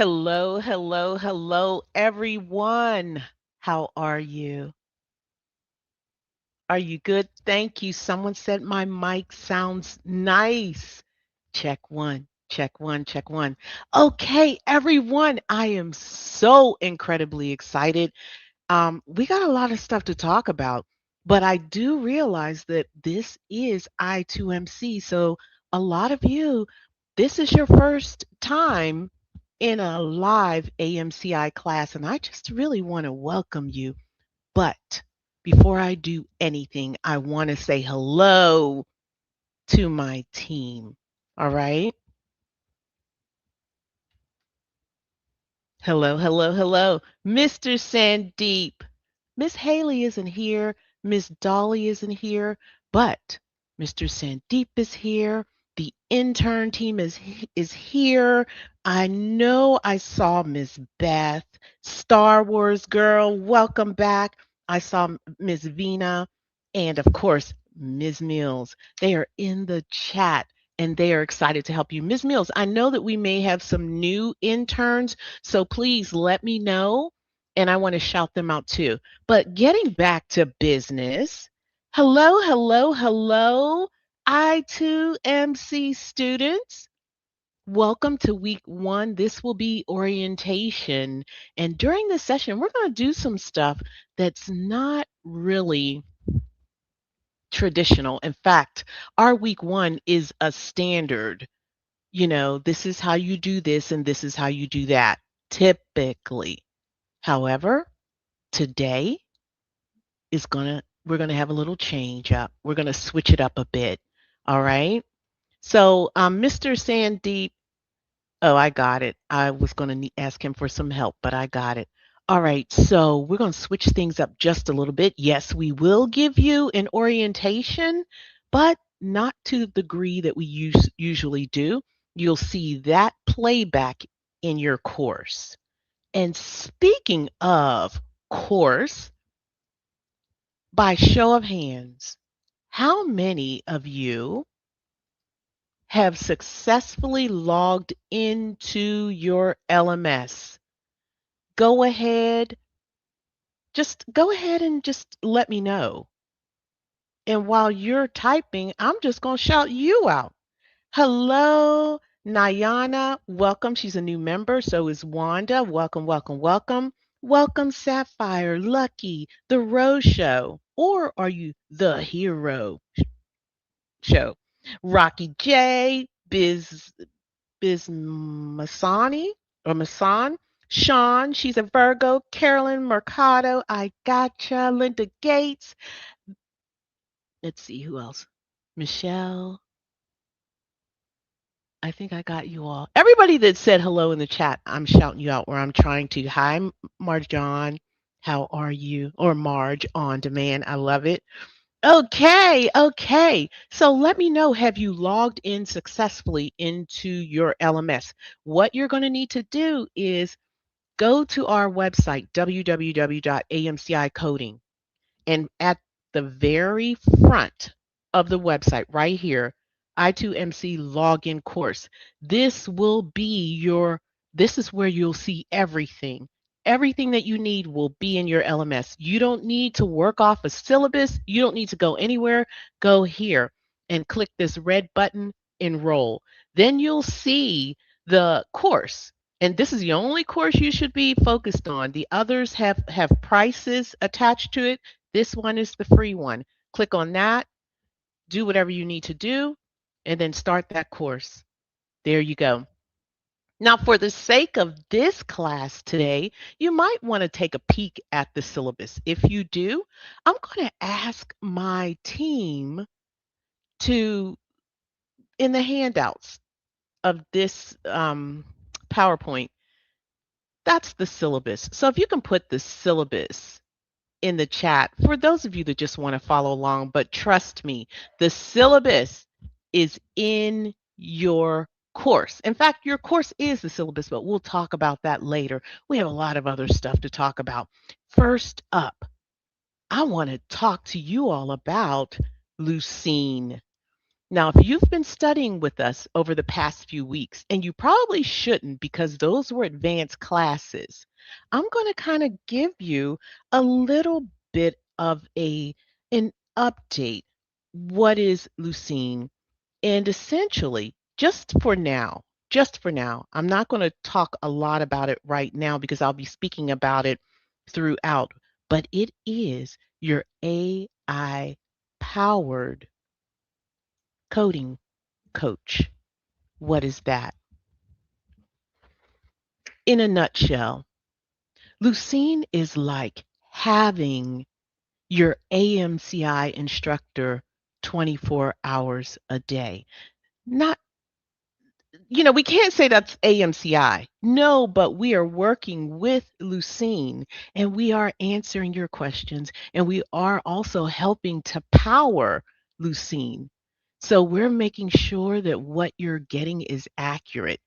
Hello, hello, hello, everyone. How are you? Are you good? Thank you. Someone said my mic sounds nice. Check one, check one, check one. Okay, everyone, I am so incredibly excited. We got a lot of stuff to talk about, but I do realize that this is I2MC. So, a lot of you, this is your first time in a live AMCI class, and I just really want to welcome you. But before I do anything, I want to say hello to my team. All right. Hello, hello, hello. Mr. Sandeep. Miss Haley isn't here. Miss Dolly isn't here. But Mr. Sandeep is here. The intern team is here. I know I saw Miss Beth, Star Wars girl. Welcome back. I saw Miss Vina and of course Ms. Mills. They are in the chat and they are excited to help you. Ms. Mills, I know that we may have some new interns, so please let me know and I want to shout them out too. But getting back to business, hello, hello, hello, I2MC students. Welcome to week one. This will be orientation. And during this session, we're going to do some stuff that's not really traditional. In fact, our week one is a standard. This is how you do this and this is how you do that, typically. However, today we're gonna have a little change up. We're gonna switch it up a bit. All right. So, Mr. Sandeep, oh, I got it. I was gonna ask him for some help, but I got it. All right. So we're gonna switch things up just a little bit. Yes, we will give you an orientation, but not to the degree that we usually do. You'll see that playback in your course. And speaking of course, by show of hands, how many of you have successfully logged into your LMS? Go ahead, just go ahead and just let me know. And while you're typing, I'm just going to shout you out. Hello, Nayana. Welcome. She's a new member. So is Wanda. Welcome, welcome, welcome. Welcome, Sapphire, Lucky, The Rose Show. Or are you the hero show? Rocky J, Biz Masani or Masan. Sean, she's a Virgo. Carolyn Mercado, I gotcha. Linda Gates. Let's see who else. Michelle, I think I got you all. Everybody that said hello in the chat, I'm shouting you out or I'm trying to. Hi, Marjan. How are you? Or Marge on demand. I love it. Okay, okay. So let me know, have you logged in successfully into your LMS? What you're going to need to do is go to our website, www.amcicoding, and at the very front of the website, right here, I2MC login course. This will be this is where you'll see everything. Everything that you need will be in your LMS. You don't need to work off a syllabus. You don't need to go anywhere. Go here and click this red button, enroll. Then you'll see the course. And this is the only course you should be focused on. The others have prices attached to it. This one is the free one. Click on that, do whatever you need to do, and then start that course. There you go. Now, for the sake of this class today, you might want to take a peek at the syllabus. If you do, I'm going to ask my team to, in the handouts of this PowerPoint, that's the syllabus. So if you can put the syllabus in the chat for those of you that just want to follow along, but trust me, the syllabus is in your course. In fact, your course is the syllabus, but we'll talk about that later. We have a lot of other stuff to talk about. First up, I want to talk to you all about Lucene. Now, if you've been studying with us over the past few weeks, and you probably shouldn't because those were advanced classes, I'm going to kind of give you a little bit of an update. What is Lucene? And essentially, just for now, I'm not going to talk a lot about it right now because I'll be speaking about it throughout, but it is your AI powered coding coach. What is that? In a nutshell, Lucene is like having your AMCI instructor 24 hours a day. Not, we can't say that's AMCI. No, but we are working with Lucene and we are answering your questions and we are also helping to power Lucene. So we're making sure that what you're getting is accurate,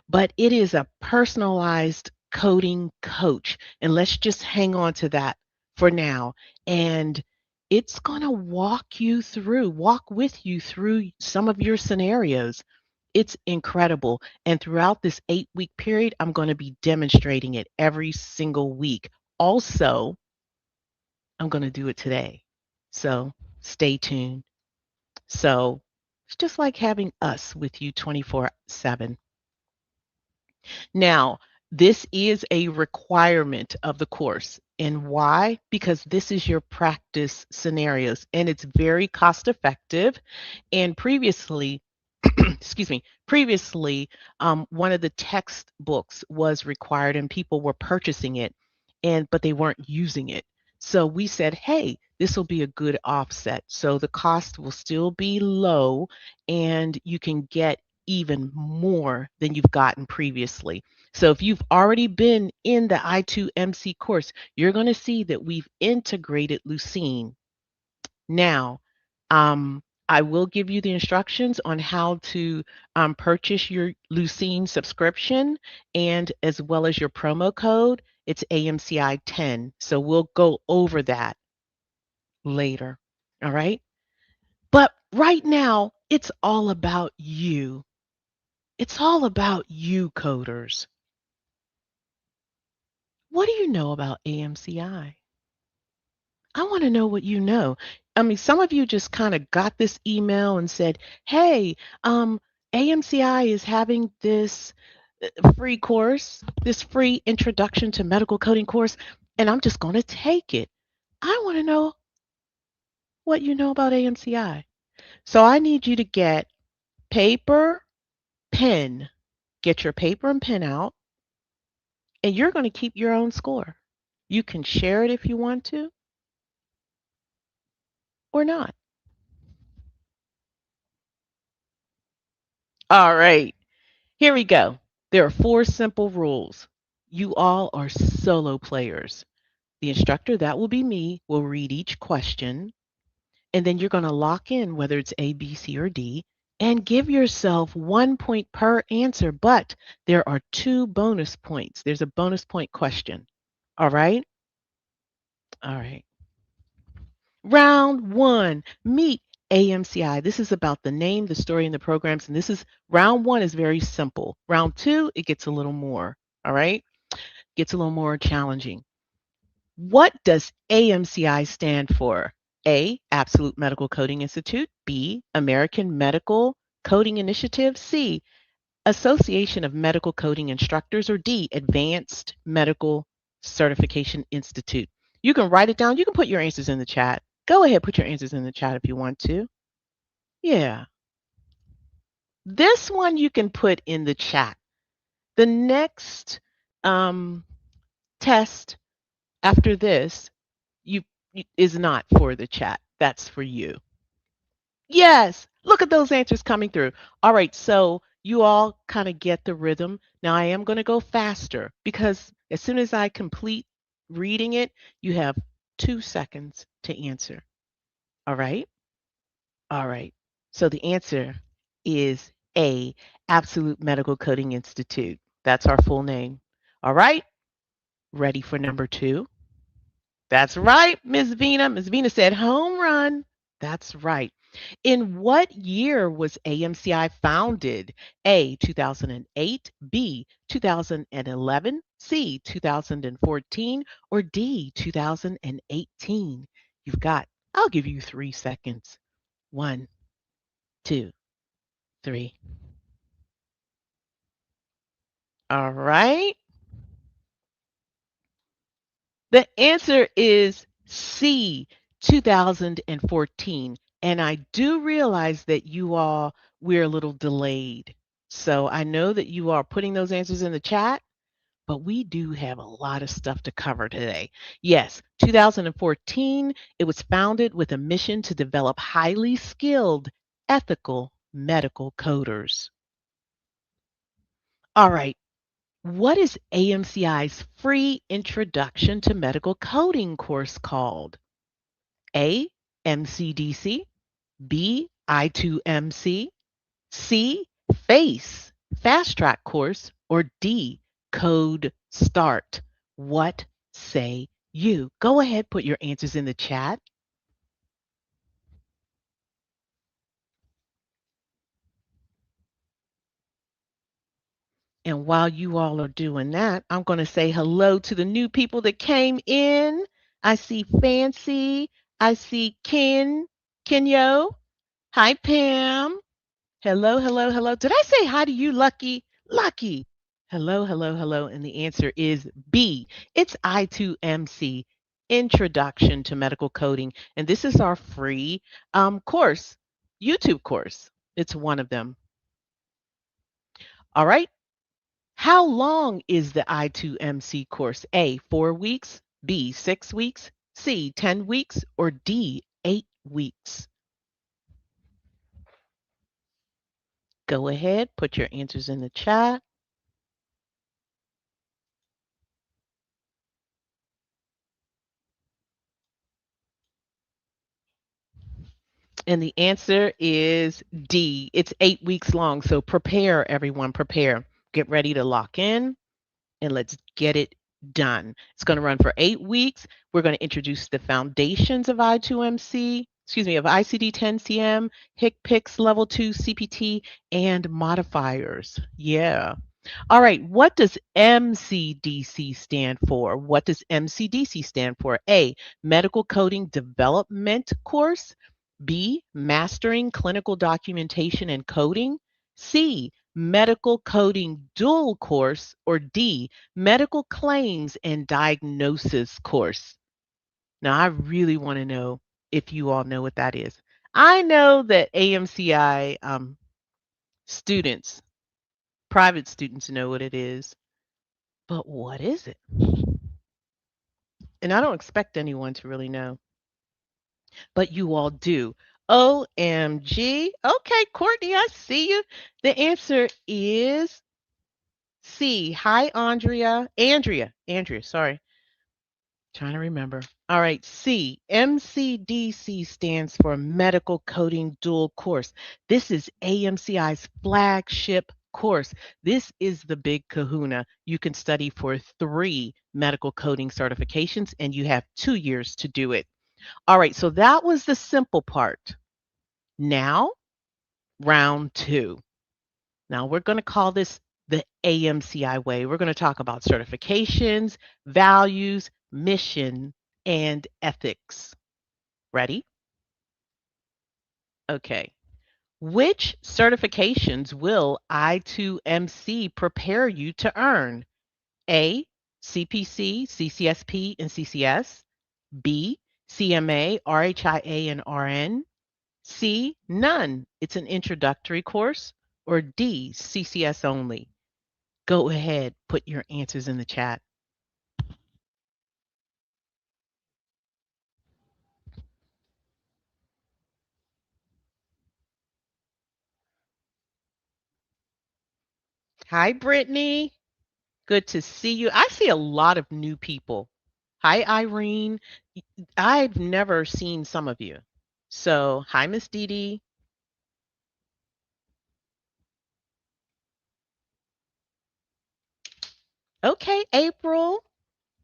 but it is a personalized coding coach. And let's just hang on to that for now. And it's going to walk with you through some of your scenarios. It's incredible. And throughout this 8-week period, I'm going to be demonstrating it every single week. Also, I'm going to do it today. So stay tuned. So it's just like having us with you 24/7. Now, this is a requirement of the course. And why? Because this is your practice scenarios and it's very cost effective. And previously, excuse me, previously, one of the textbooks was required and people were purchasing it, but they weren't using it. So we said, hey, this will be a good offset. So the cost will still be low and you can get even more than you've gotten previously. So if you've already been in the i2MC course, you're going to see that we've integrated Lucene. Now, I will give you the instructions on how to purchase your Lucene subscription and as well as your promo code. It's AMCI10. So we'll go over that later. All right. But right now, it's all about you. It's all about you, coders. What do you know about AMCI? I want to know what you know. I mean, some of you just kind of got this email and said, hey, AMCI is having this free course, this free introduction to medical coding course, and I'm just going to take it. I want to know what you know about AMCI. So I need you to get paper, pen, get your paper and pen out, and you're going to keep your own score. You can share it if you want to or not. All right. Here we go. There are 4 simple rules. You all are solo players. The instructor, that will be me, will read each question, and then you're going to lock in whether it's A, B, C, or D, and give yourself 1 point per answer, but there are 2 bonus points. There's a bonus point question. All right? All right. Round 1, meet AMCI. This is about the name, the story, and the programs. And this is round 1 is very simple. Round 2, it gets a little more. All right? Gets a little more challenging. What does AMCI stand for? A, Absolute Medical Coding Institute. B, American Medical Coding Initiative. C, Association of Medical Coding Instructors. Or D, Advanced Medical Certification Institute. You can write it down. You can put your answers in the chat. Go ahead, put your answers in the chat if you want to. Yeah. This one you can put in the chat. The next test after this is not for the chat. That's for you. Yes. Look at those answers coming through. All right. So you all kind of get the rhythm. Now I am going to go faster because as soon as I complete reading it, you have 2 seconds to answer. All right. All right. So the answer is A, Absolute Medical Coding Institute. That's our full name. All right. Ready for number 2? That's right, Ms. Vina. Ms. Vina said home run. That's right. In what year was AMCI founded? A, 2008, B, 2011, C, 2014, or D, 2018? I'll give you 3 seconds. One, two, three. All right. The answer is C, 2014. And I do realize that we're a little delayed. So I know that you are putting those answers in the chat, but we do have a lot of stuff to cover today. Yes, 2014, it was founded with a mission to develop highly skilled, ethical medical coders. All right. What is AMCI's free introduction to medical coding course called? A, MCDC, B, i2MC, C, FACE, fast track course, or D, Code Start? What say you? Go ahead, put your answers in the chat. And while you all are doing that, I'm going to say hello to the new people that came in. I see Fancy. I see Kenyo. Hi, Pam. Hello, hello, hello. Did I say hi to you, Lucky? Lucky. Hello, hello, hello. And the answer is B. It's i2MC, Introduction to Medical Coding. And this is our free course, YouTube course. It's one of them. All right. How long is the I2MC course? A, 4 weeks, B, 6 weeks, C, 10 weeks, or D, 8 weeks? Go ahead, put your answers in the chat. And the answer is D. It's 8 weeks long. So prepare, everyone, prepare. Get ready to lock in and let's get it done. It's going to run for 8 weeks. We're going to introduce the foundations of I2MC, of ICD-10-CM, HCPCS Level 2 CPT, and modifiers. Yeah. All right, what does MCDC stand for? What does MCDC stand for? A, Medical Coding Development Course. B, Mastering Clinical Documentation and Coding. C, Medical Coding Dual Course. Or D, Medical Claims and Diagnosis Course. Now, I really want to know if you all know what that is. I know that AMCI students, private students, know what it is, but what is it? And I don't expect anyone to really know, but you all do. OMG. Okay, Courtney, I see you. The answer is C. Hi, Andrea. Andrea, sorry. Trying to remember. All right, C. MCDC stands for Medical Coding Dual Course. This is AMCI's flagship course. This is the big kahuna. You can study for 3 medical coding certifications and you have 2 years to do it. All right, so that was the simple part. Now, round 2. Now we're going to call this the AMCI way. We're going to talk about certifications, values, mission, and ethics. Ready? Okay. Which certifications will I2MC prepare you to earn? A, CPC, CCSP, and CCS. B, CMA, RHIA, and RN. C, none. It's an introductory course. Or D, CCS only. Go ahead, put your answers in the chat. Hi, Brittany. Good to see you. I see a lot of new people. Hi, Irene. I've never seen some of you. So, hi, Miss Dee Dee. Okay, April.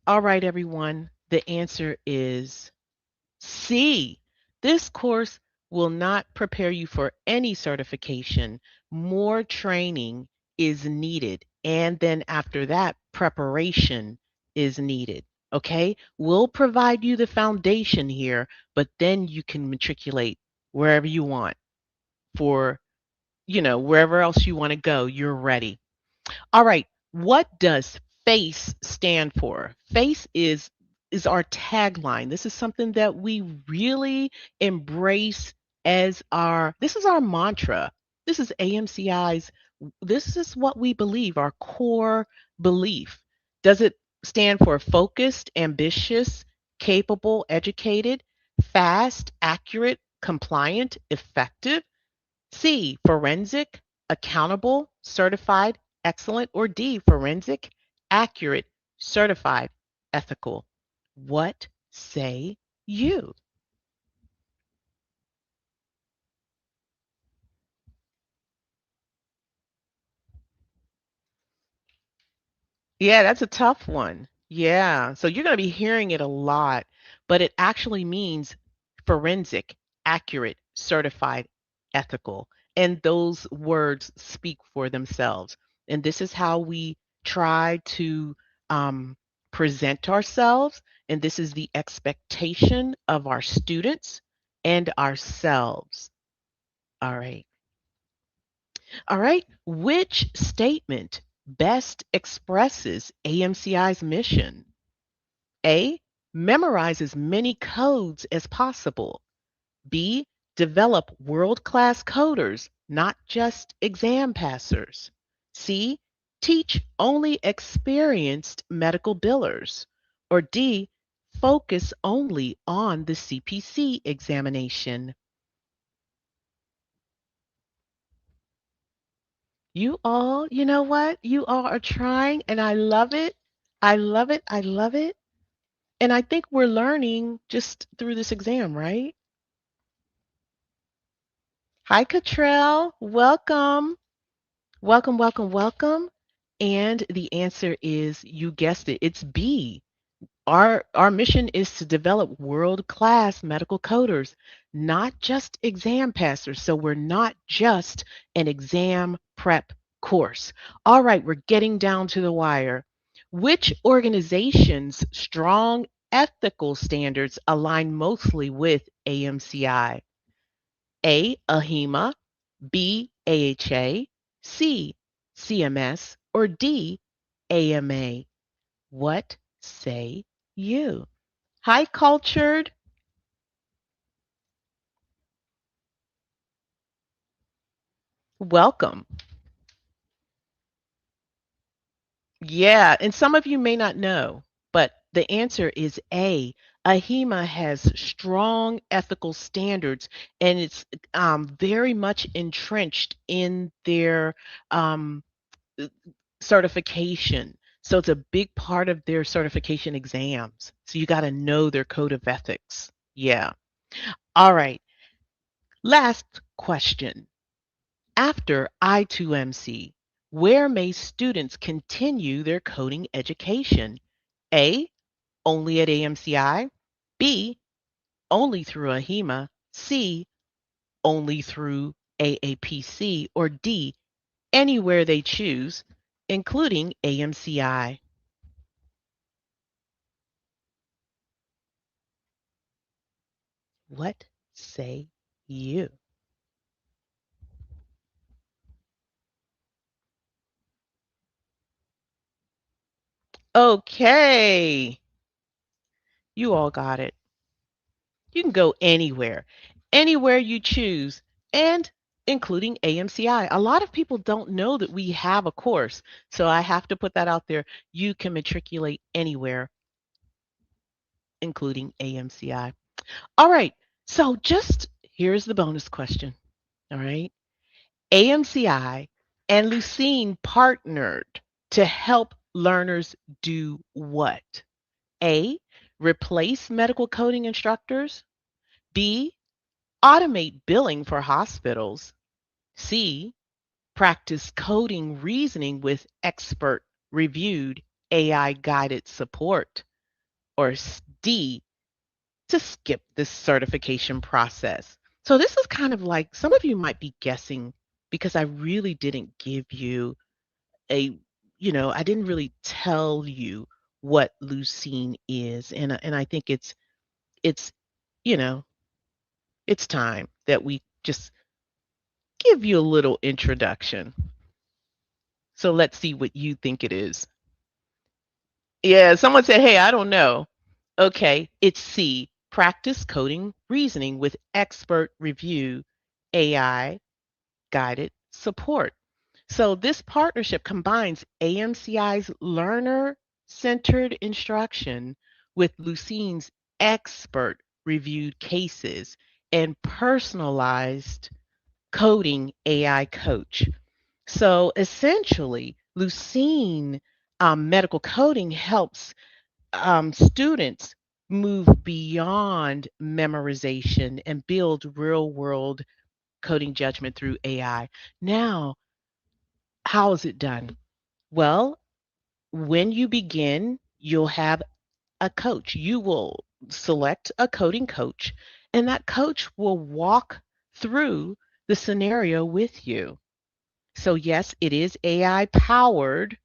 All right, everyone. The answer is C. This course will not prepare you for any certification. More training is needed. And then after that, preparation is needed. Okay? We'll provide you the foundation here, but then you can matriculate wherever you want for, wherever else you want to go, you're ready. All right. What does FACE stand for? FACE is our tagline. This is something that we really embrace as our this is our mantra. This is AMCI's this is what we believe, our core belief. Does it stand for focused, ambitious, capable, educated, fast, accurate, compliant, effective? C, forensic, accountable, certified, excellent, or D, forensic, accurate, certified, ethical. What say you? Yeah, that's a tough one. Yeah. So you're going to be hearing it a lot, but it actually means forensic, accurate, certified, ethical. And those words speak for themselves. And this is how we try to um, present ourselves. And this is the expectation of our students and ourselves. All right. All right. Which statement best expresses AMCI's mission? A. Memorize as many codes as possible. B. Develop world class coders, not just exam passers. C. Teach only experienced medical billers. Or D. Focus only on the CPC examination. You all, you know what? You all are trying, and I love it. I love it. I love it. And I think we're learning just through this exam, right? Hi, Cottrell. Welcome. Welcome, welcome, welcome. And the answer is, you guessed it, it's B. Our mission is to develop world-class medical coders, not just exam passers. So we're not just an exam prep course. All right, we're getting down to the wire. Which organization's strong ethical standards align mostly with AMCI? A. AHIMA, B. AHA, C. CMS, or D. AMA? What say you? Hi, cultured. Welcome. Yeah, and some of you may not know, but the answer is A. AHIMA has strong ethical standards, and it's very much entrenched in their um, uh, certification. So it's a big part of their certification exams. So you got to know their code of ethics. Yeah. All right. Last question. After I2MC, where may students continue their coding education? A. Only at AMCI. B. Only through AHIMA. C. Only through AAPC. Or D. Anywhere they choose, including AMCI. What say you? Okay, you all got it. You can go anywhere, anywhere you choose, and including AMCI. A lot of people don't know that we have a course, so I have to put that out there. You can matriculate anywhere, including AMCI. All right, so just here's the bonus question. All right, AMCI and Lucene partnered to help learners do what? A, replace medical coding instructors. B, automate billing for hospitals. C, practice coding reasoning with expert reviewed AI guided support. Or D, to skip this certification process. So this is kind of like some of you might be guessing because I really didn't give you a, I didn't really tell you what Lucene is, and I think it's you know it's time that we just give you a little introduction. So let's see what you think it is. Yeah, someone said, "Hey, I don't know." Okay, it's C, practice coding reasoning with expert review, AI guided support. So this partnership combines AMCI's learner-centered instruction with Lucene's expert reviewed cases and personalized coding AI coach. So essentially, Lucene medical coding helps students move beyond memorization and build real world coding judgment through AI. Now, how is it done? Well, when you begin, you'll have a coach. You will select a coding coach, and that coach will walk through the scenario with you. So, yes, it is AI powered,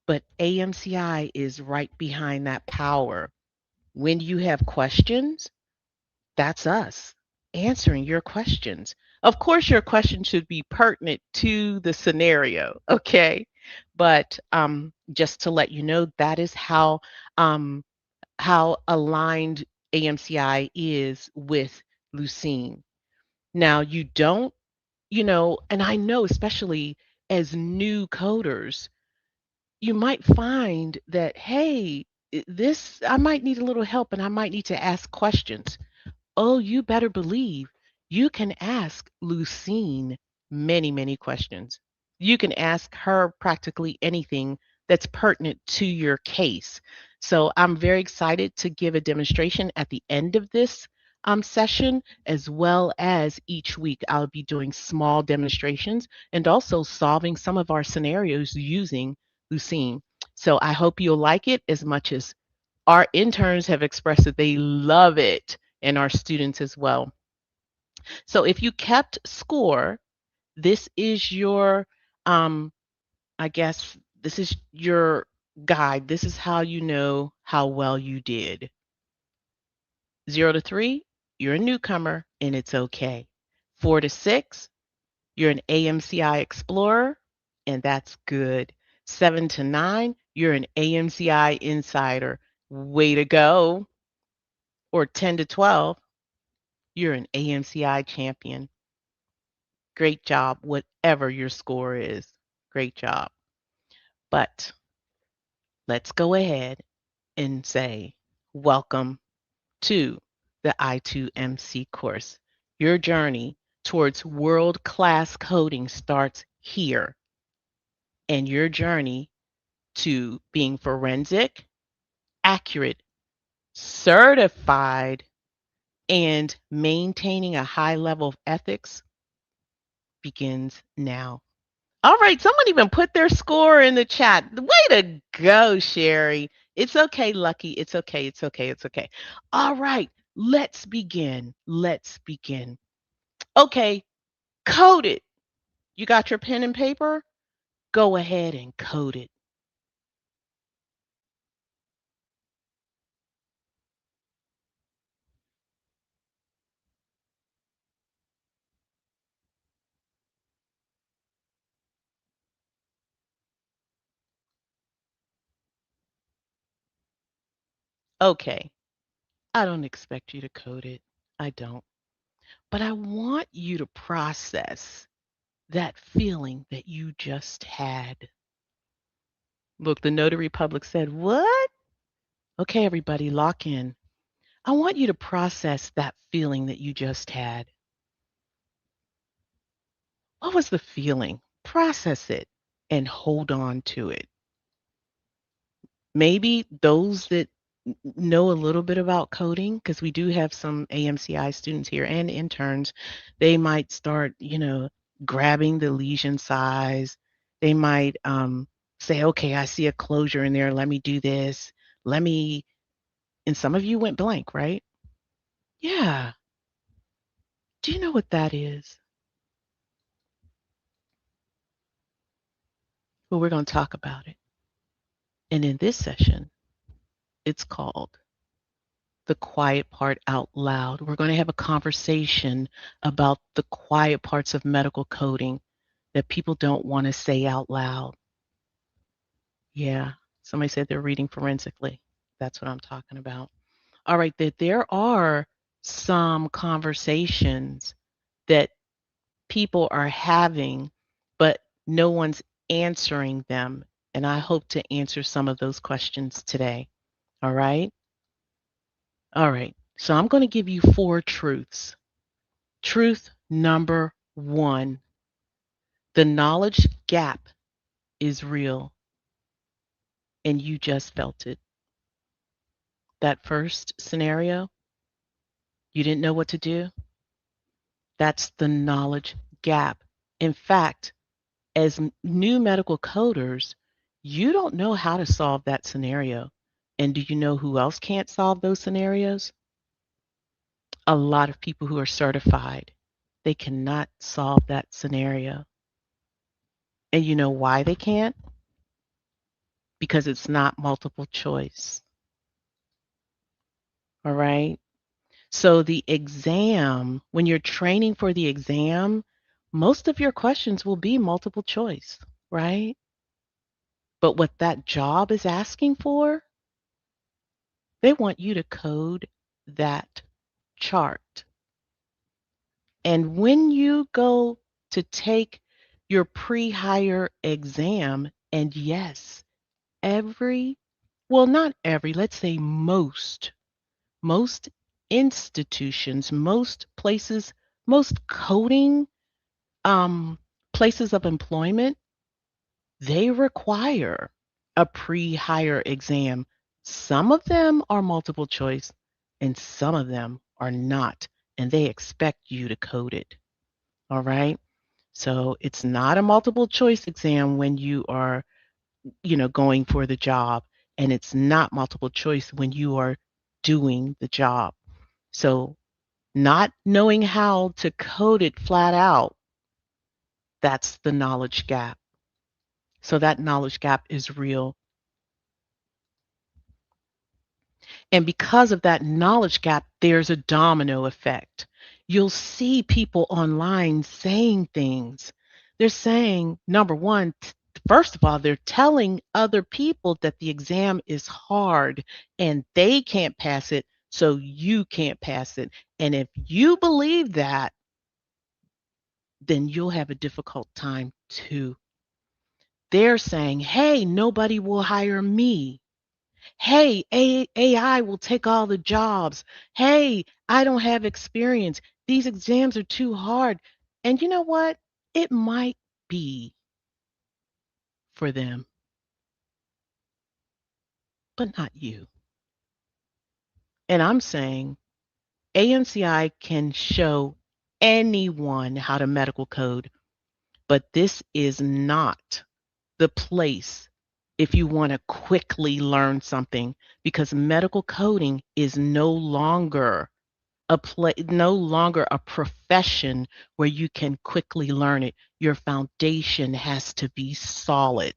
but AMCI is right behind that power. When you have questions, that's us answering your questions. Of course, your question should be pertinent to the scenario, okay? But just to let you know, that is how aligned AMCI is with Lucene. Now, you don't, and I know especially as new coders, you might find that, hey, this, I might need a little help and I might need to ask questions. Oh, you better believe you can ask Lucine many, many questions. You can ask her practically anything that's pertinent to your case. So I'm very excited to give a demonstration at the end of this session, as well as each week I'll be doing small demonstrations and also solving some of our scenarios using Lucine. So I hope you'll like it as much as our interns have expressed that they love it, and our students as well. So if you kept score, this is your, um, I guess, this is your guide. This is how you know how well you did. 0 to 3, you're a newcomer and it's okay. 4 to 6, you're an AMCI explorer and that's good. 7 to 9, you're an AMCI insider. Way to go. Or 10 to 12, you're an AMCI champion. Great job, whatever your score is. Great job. But let's go ahead and say, welcome to the i2MC course. Your journey towards world class coding starts here, and your journey to being forensic, accurate, certified, and maintaining a high level of ethics begins now. All right, someone even put their score in the chat. Way to go, Sherry. It's okay, Lucky. It's okay. It's okay. It's okay. All right, let's begin. Let's begin. Okay, code it. You got your pen and paper? Go ahead and code it. Okay, I don't expect you to code it. I don't. But I want you to process that feeling that you just had. Look, the notary public said, what? Okay, everybody, lock in. I want you to process that feeling that you just had. What was the feeling? Process it and hold on to it. Maybe those that know a little bit about coding, because we do have some AMCI students here and interns, they might start, grabbing the lesion size. They might say, okay, I see a closure in there. Let me do this. Let me, and some of you went blank, right? Yeah. Do you know what that is? Well, we're going to talk about it. And in this session, it's called The Quiet Part Out Loud. We're going to have a conversation about the quiet parts of medical coding that people don't want to say out loud. Yeah, somebody said they're reading forensically. That's what I'm talking about. All right, that there are some conversations that people are having, but no one's answering them. And I hope to answer some of those questions today. All right. All right. So I'm going to give you 4 truths. Truth number 1, the knowledge gap is real and you just felt it. That first scenario, you didn't know what to do. That's the knowledge gap. In fact, as new medical coders, you don't know how to solve that scenario. And do you know who else can't solve those scenarios? A lot of people who are certified. They cannot solve that scenario. And you know why they can't? Because it's not multiple choice. All right. So the exam, when you're training for the exam, most of your questions will be multiple choice, right? But what that job is asking for, they want you to code that chart. And when you go to take your pre-hire exam, and yes, not every, let's say most institutions, most places, most coding places of employment, they require a pre-hire exam. Some of them are multiple choice and some of them are not, and they expect you to code it. All right. So it's not a multiple choice exam when you are, going for the job, and it's not multiple choice when you are doing the job. So not knowing how to code it flat out, that's the knowledge gap. So that knowledge gap is real. And because of that knowledge gap, there's a domino effect. You'll see people online saying things. They're saying, number one, first of all, they're telling other people that the exam is hard and they can't pass it, so you can't pass it. And if you believe that, then you'll have a difficult time too. They're saying, hey, nobody will hire me. Hey, AI will take all the jobs. Hey, I don't have experience. These exams are too hard. And you know what? It might be for them, but not you. And I'm saying AMCI can show anyone how to medical code, but this is not the place if you want to quickly learn something, because medical coding is no longer a profession where you can quickly learn it. Your foundation has to be solid.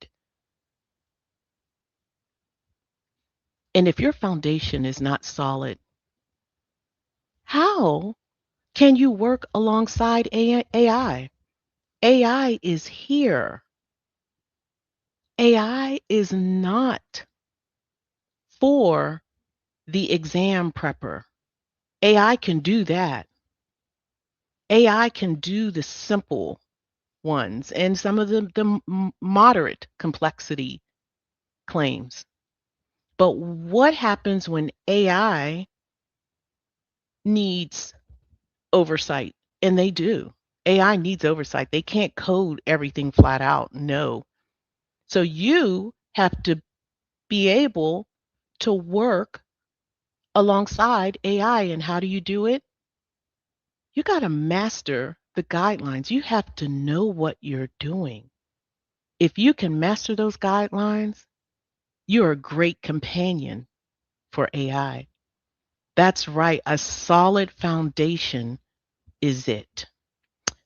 And if your foundation is not solid, how can you work alongside AI? AI is here. AI is not for the exam prepper. AI can do that. AI can do the simple ones and some of the moderate complexity claims. But what happens when AI needs oversight? And they do. AI needs oversight. They can't code everything flat out. No. So you have to be able to work alongside AI. And how do you do it? You got to master the guidelines. You have to know what you're doing. If you can master those guidelines, you're a great companion for AI. That's right, a solid foundation is it.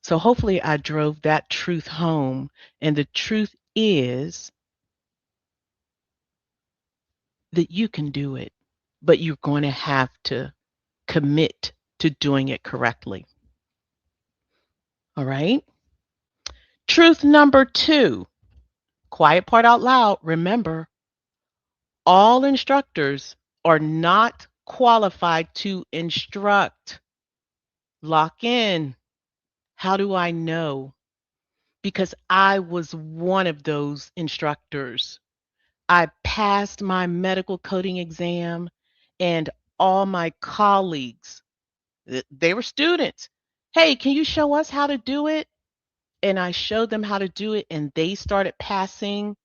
So hopefully I drove that truth home. And the truth is that you can do it, but you're going to have to commit to doing it correctly. All right. Truth number 2, quiet part out loud. Remember, all instructors are not qualified to instruct. Lock in. How do I know? Because I was one of those instructors. I passed my medical coding exam, and all my colleagues, they were students. Hey, can you show us how to do it? And I showed them how to do it, and they started passing.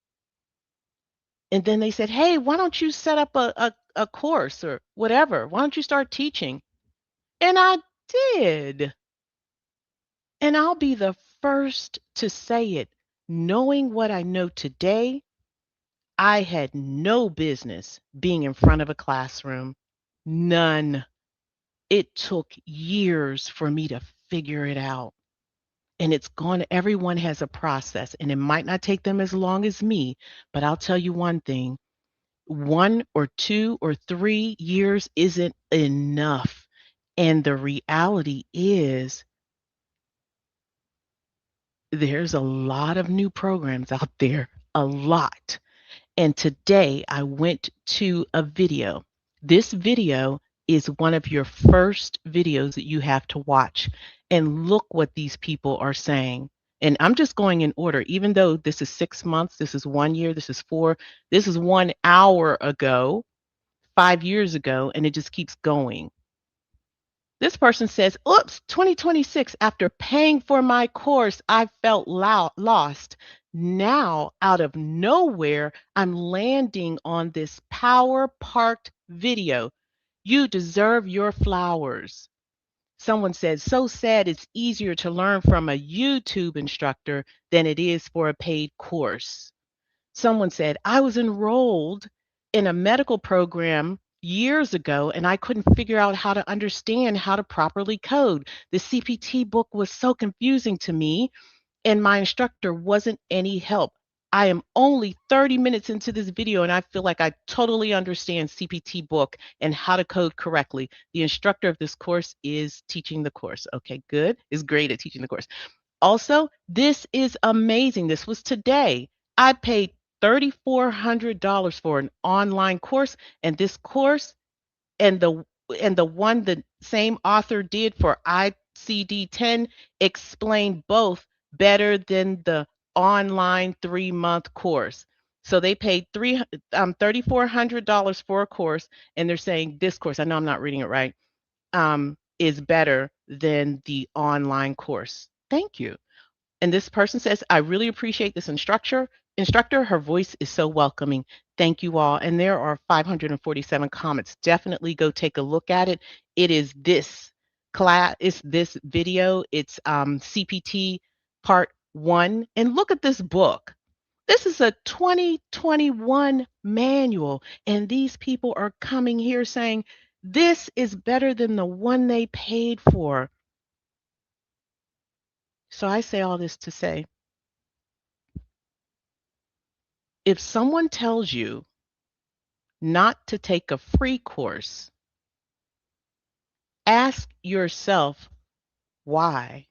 And then they said, hey, why don't you set up a course or whatever? Why don't you start teaching? And I did. And I'll be the first to say it. Knowing what I know today, I had no business being in front of a classroom. None. It took years for me to figure it out. And it's gone, everyone has a process, and it might not take them as long as me, but I'll tell you one thing, 1 or 2 or 3 years isn't enough. And the reality is there's a lot of new programs out there, a lot. And today I went to a video. This video is one of your first videos that you have to watch. And look what these people are saying. And I'm just going in order, even though this is 6 months, this is 1 year, this is 4, this is 1 hour ago, 5 years ago, and it just keeps going. This person says, oops, 2026, after paying for my course, I felt lost. Now, out of nowhere, I'm landing on this power parked video. You deserve your flowers. Someone said, so sad it's easier to learn from a YouTube instructor than it is for a paid course. Someone said, I was enrolled in a medical program years ago and I couldn't figure out how to understand how to properly code. The CPT book was so confusing to me, and my instructor wasn't any help. I am only 30 minutes into this video and I feel like I totally understand CPT book and how to code correctly. The instructor of this course is teaching the course. Okay, good. Is great at teaching the course. Also, this is amazing. This was today. I paid $3,400 for an online course, and this course and the one the same author did for ICD-10 explained both better than the online 3-month course. So they paid $3,400 for a course, and they're saying this course, I know I'm not reading it right, is better than the online course. Thank you. And this person says, I really appreciate this instructor. Her voice is so welcoming. Thank you all. And there are 547 comments. Definitely go take a look at it. It is this class, it's this video. It's CPT part 1. And look at this book. This is a 2021 manual. And these people are coming here saying, this is better than the one they paid for. So I say all this to say, if someone tells you not to take a free course, ask yourself why.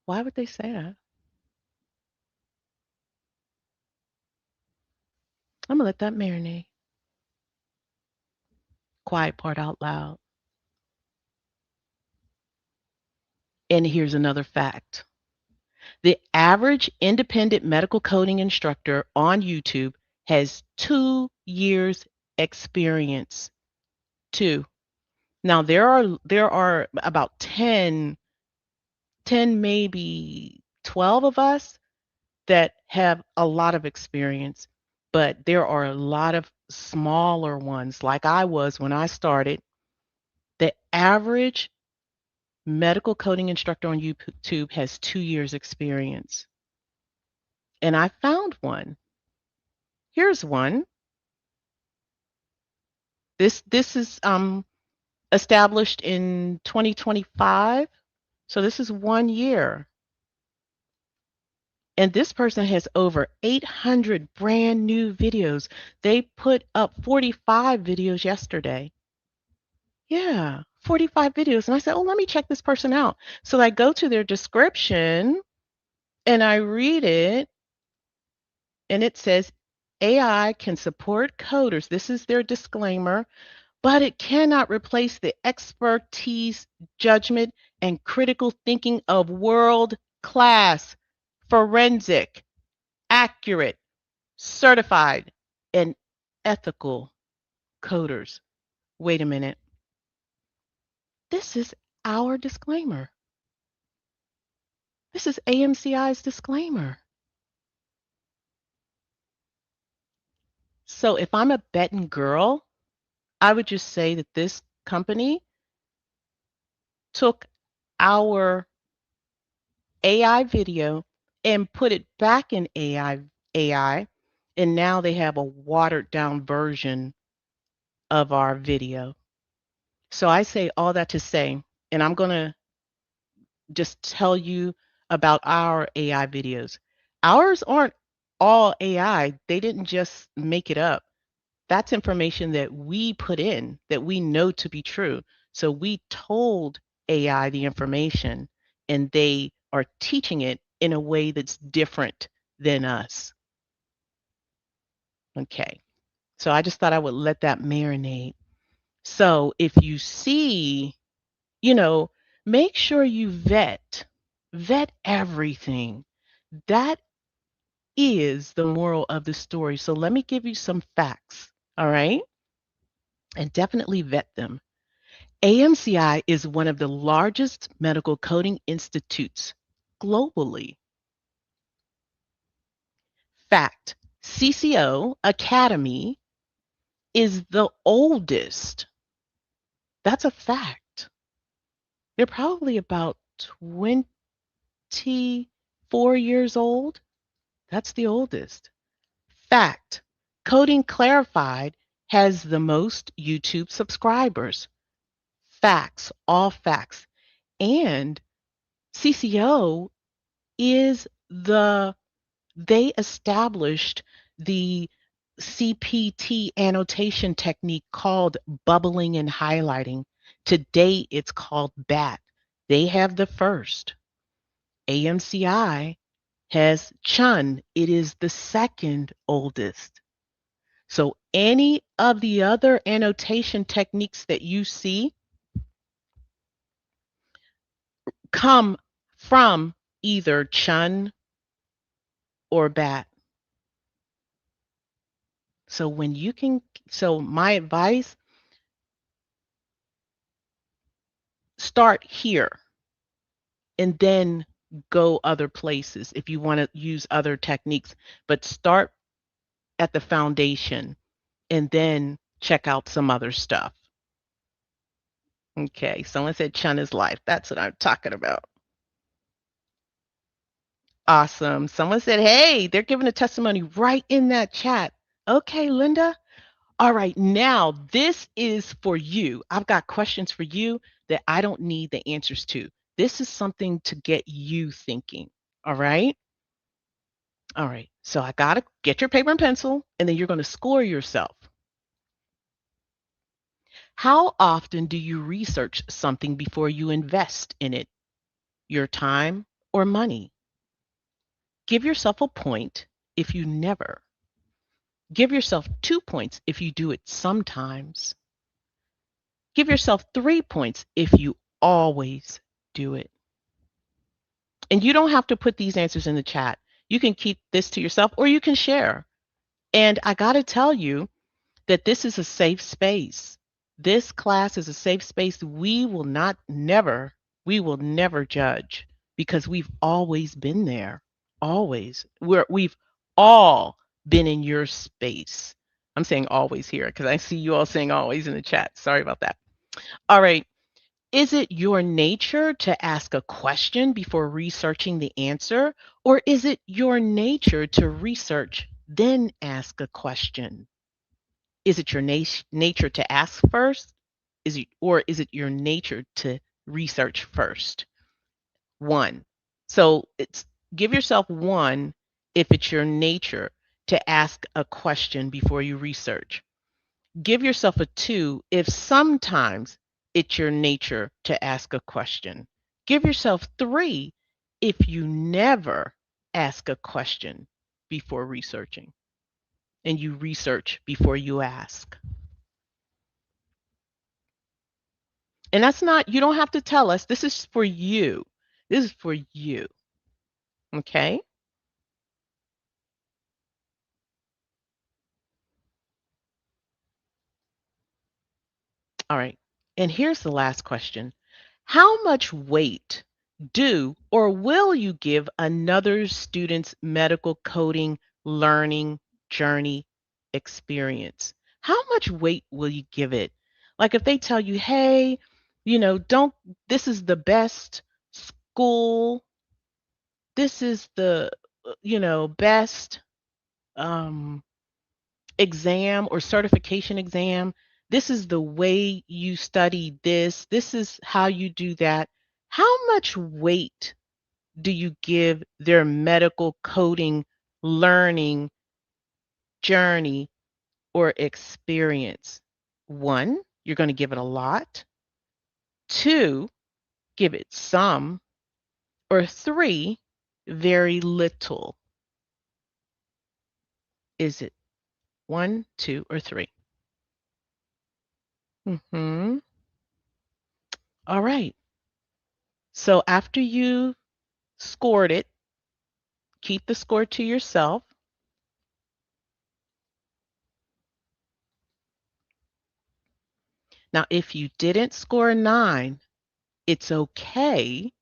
Why would they say that? I'm going to let that marinate. Quiet part out loud. And here's another fact. The average independent medical coding instructor on YouTube has 2 years experience. 2. Now there are about 10 maybe 12 of us that have a lot of experience, but there are a lot of smaller ones like I was when I started. The average medical coding instructor on YouTube has 2 years experience. And I found one. Here's one. This is a established in 2025. So this is 1 year. And this person has over 800 brand new videos. They put up 45 videos yesterday. Yeah, 45 videos. And I said, oh, let me check this person out. So I go to their description and I read it, and it says AI can support coders. This is their disclaimer, but it cannot replace the expertise, judgment, and critical thinking of world-class, forensic, accurate, certified, and ethical coders. Wait a minute. This is our disclaimer. This is AMCI's disclaimer. So if I'm a betting girl, I would just say that this company took our AI video and put it back in AI, and now they have a watered down version of our video. So I say all that to say, and I'm going to just tell you about our AI videos. Ours aren't all AI. They didn't just make it up. That's information that we put in that we know to be true. So we told AI the information, and they are teaching it in a way that's different than us. Okay. So I just thought I would let that marinate. So if you see, you know, make sure you vet everything. That is the moral of the story. So let me give you some facts, all right? And definitely vet them. AMCI is one of the largest medical coding institutes globally. Fact, CCO Academy is the oldest. That's a fact. They're probably about 24 years old. That's the oldest. Fact, Coding Clarified has the most YouTube subscribers. Facts, all facts. And CCO is they established the CPT annotation technique called bubbling and highlighting. Today it's called BAT. They have the first. AMCI has Chun. It is the second oldest. So any of the other annotation techniques that you see come from either Chun or BAT. So so my advice, start here and then go other places if you want to use other techniques, but start at the foundation and then check out some other stuff. Okay, someone said Chun is life. That's what I'm talking about. Awesome. Someone said, hey, they're giving a testimony right in that chat. Okay, Linda. All right, now this is for you. I've got questions for you that I don't need the answers to. This is something to get you thinking. All right. All right. So I got to get your paper and pencil, and then you're going to score yourself. How often do you research something before you invest in it? Your time or money? Give yourself a point if you never. Give yourself 2 points if you do it sometimes. Give yourself 3 points if you always do it. And you don't have to put these answers in the chat. You can keep this to yourself or you can share. And I got to tell you that this is a safe space. This class is a safe space. We will never judge because we've always been there. Always. We've all been in your space. I'm saying always here because I see you all saying always in the chat. Sorry about that. All right. Is it your nature to ask a question before researching the answer, or is it your nature to research, then ask a question? Is it your nature to ask first is it your nature to research first? One. So it's give yourself one if it's your nature to ask a question before you research. Give yourself a two if sometimes it's your nature to ask a question. Give yourself three if you never ask a question before researching and you research before you ask. And that's not, you don't have to tell us. This is for you. This is for you. Okay? All right. And here's the last question. How much weight do or will you give another student's medical coding learning journey experience? How much weight will you give it? Like if they tell you, hey, don't, this is the best school, this is the, best um, exam or certification exam. This is the way you study this. This is how you do that. How much weight do you give their medical coding learning journey or experience? One, you're going to give it a lot. Two, give it some. Or three, very little. Is it one, two, or three? Mm-hmm. All right. So after you scored it, keep the score to yourself. Now, if you didn't score a 9, it's okay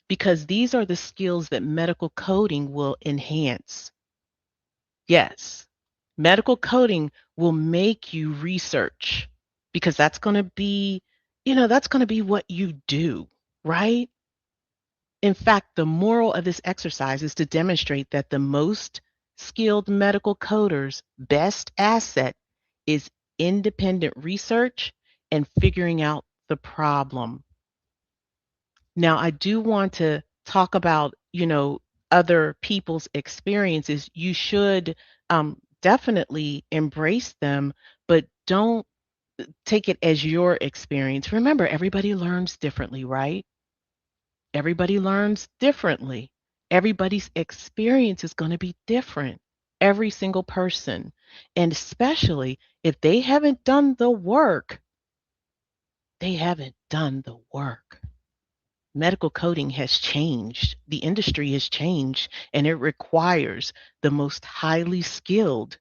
because these are the skills that medical coding will enhance. Yes, medical coding will make you research because that's going to be, that's going to be what you do, right? In fact, the moral of this exercise is to demonstrate that the most skilled medical coder's best asset is independent research and figuring out the problem. Now, I do want to talk about, other people's experiences. You should definitely embrace them, but don't take it as your experience. Remember, everybody learns differently, right? Everybody learns differently. Everybody's experience is going to be different. Every single person. And especially if they haven't done the work, they haven't done the work. Medical coding has changed. The industry has changed, and it requires the most highly skilled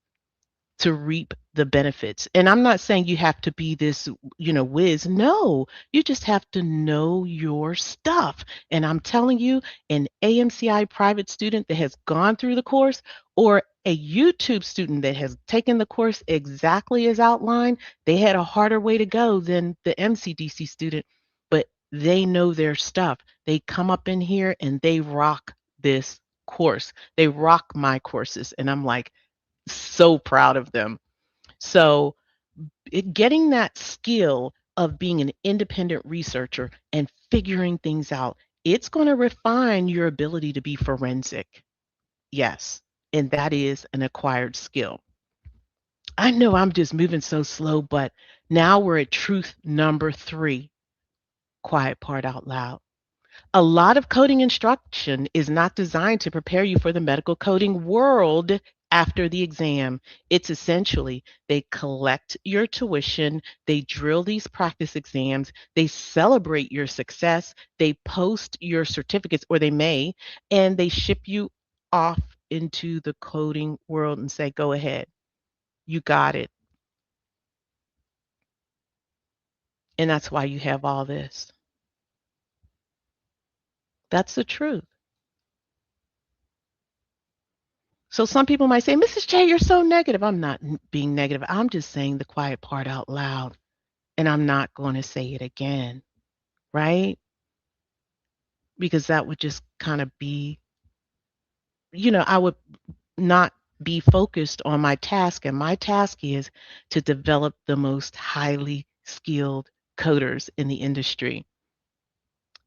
to reap the benefits. And I'm not saying you have to be this, whiz. No, you just have to know your stuff. And I'm telling you, an AMCI private student that has gone through the course or a YouTube student that has taken the course exactly as outlined, they had a harder way to go than the MCDC student, but they know their stuff. They come up in here and they rock this course. They rock my courses. And I'm like, so proud of them. So, getting that skill of being an independent researcher and figuring things out, it's going to refine your ability to be forensic. Yes. And that is an acquired skill. I know I'm just moving so slow, but now we're at truth number 3, quiet part out loud. A lot of coding instruction is not designed to prepare you for the medical coding world after the exam. It's essentially they collect your tuition, they drill these practice exams, they celebrate your success, they post your certificates, or they may, and they ship you off into the coding world and say, go ahead, you got it. And that's why you have all this. That's the truth. So some people might say, Mrs. J, you're so negative. I'm not being negative. I'm just saying the quiet part out loud, and I'm not going to say it again, right? Because that would just kind of be, I would not be focused on my task. And my task is to develop the most highly skilled coders in the industry.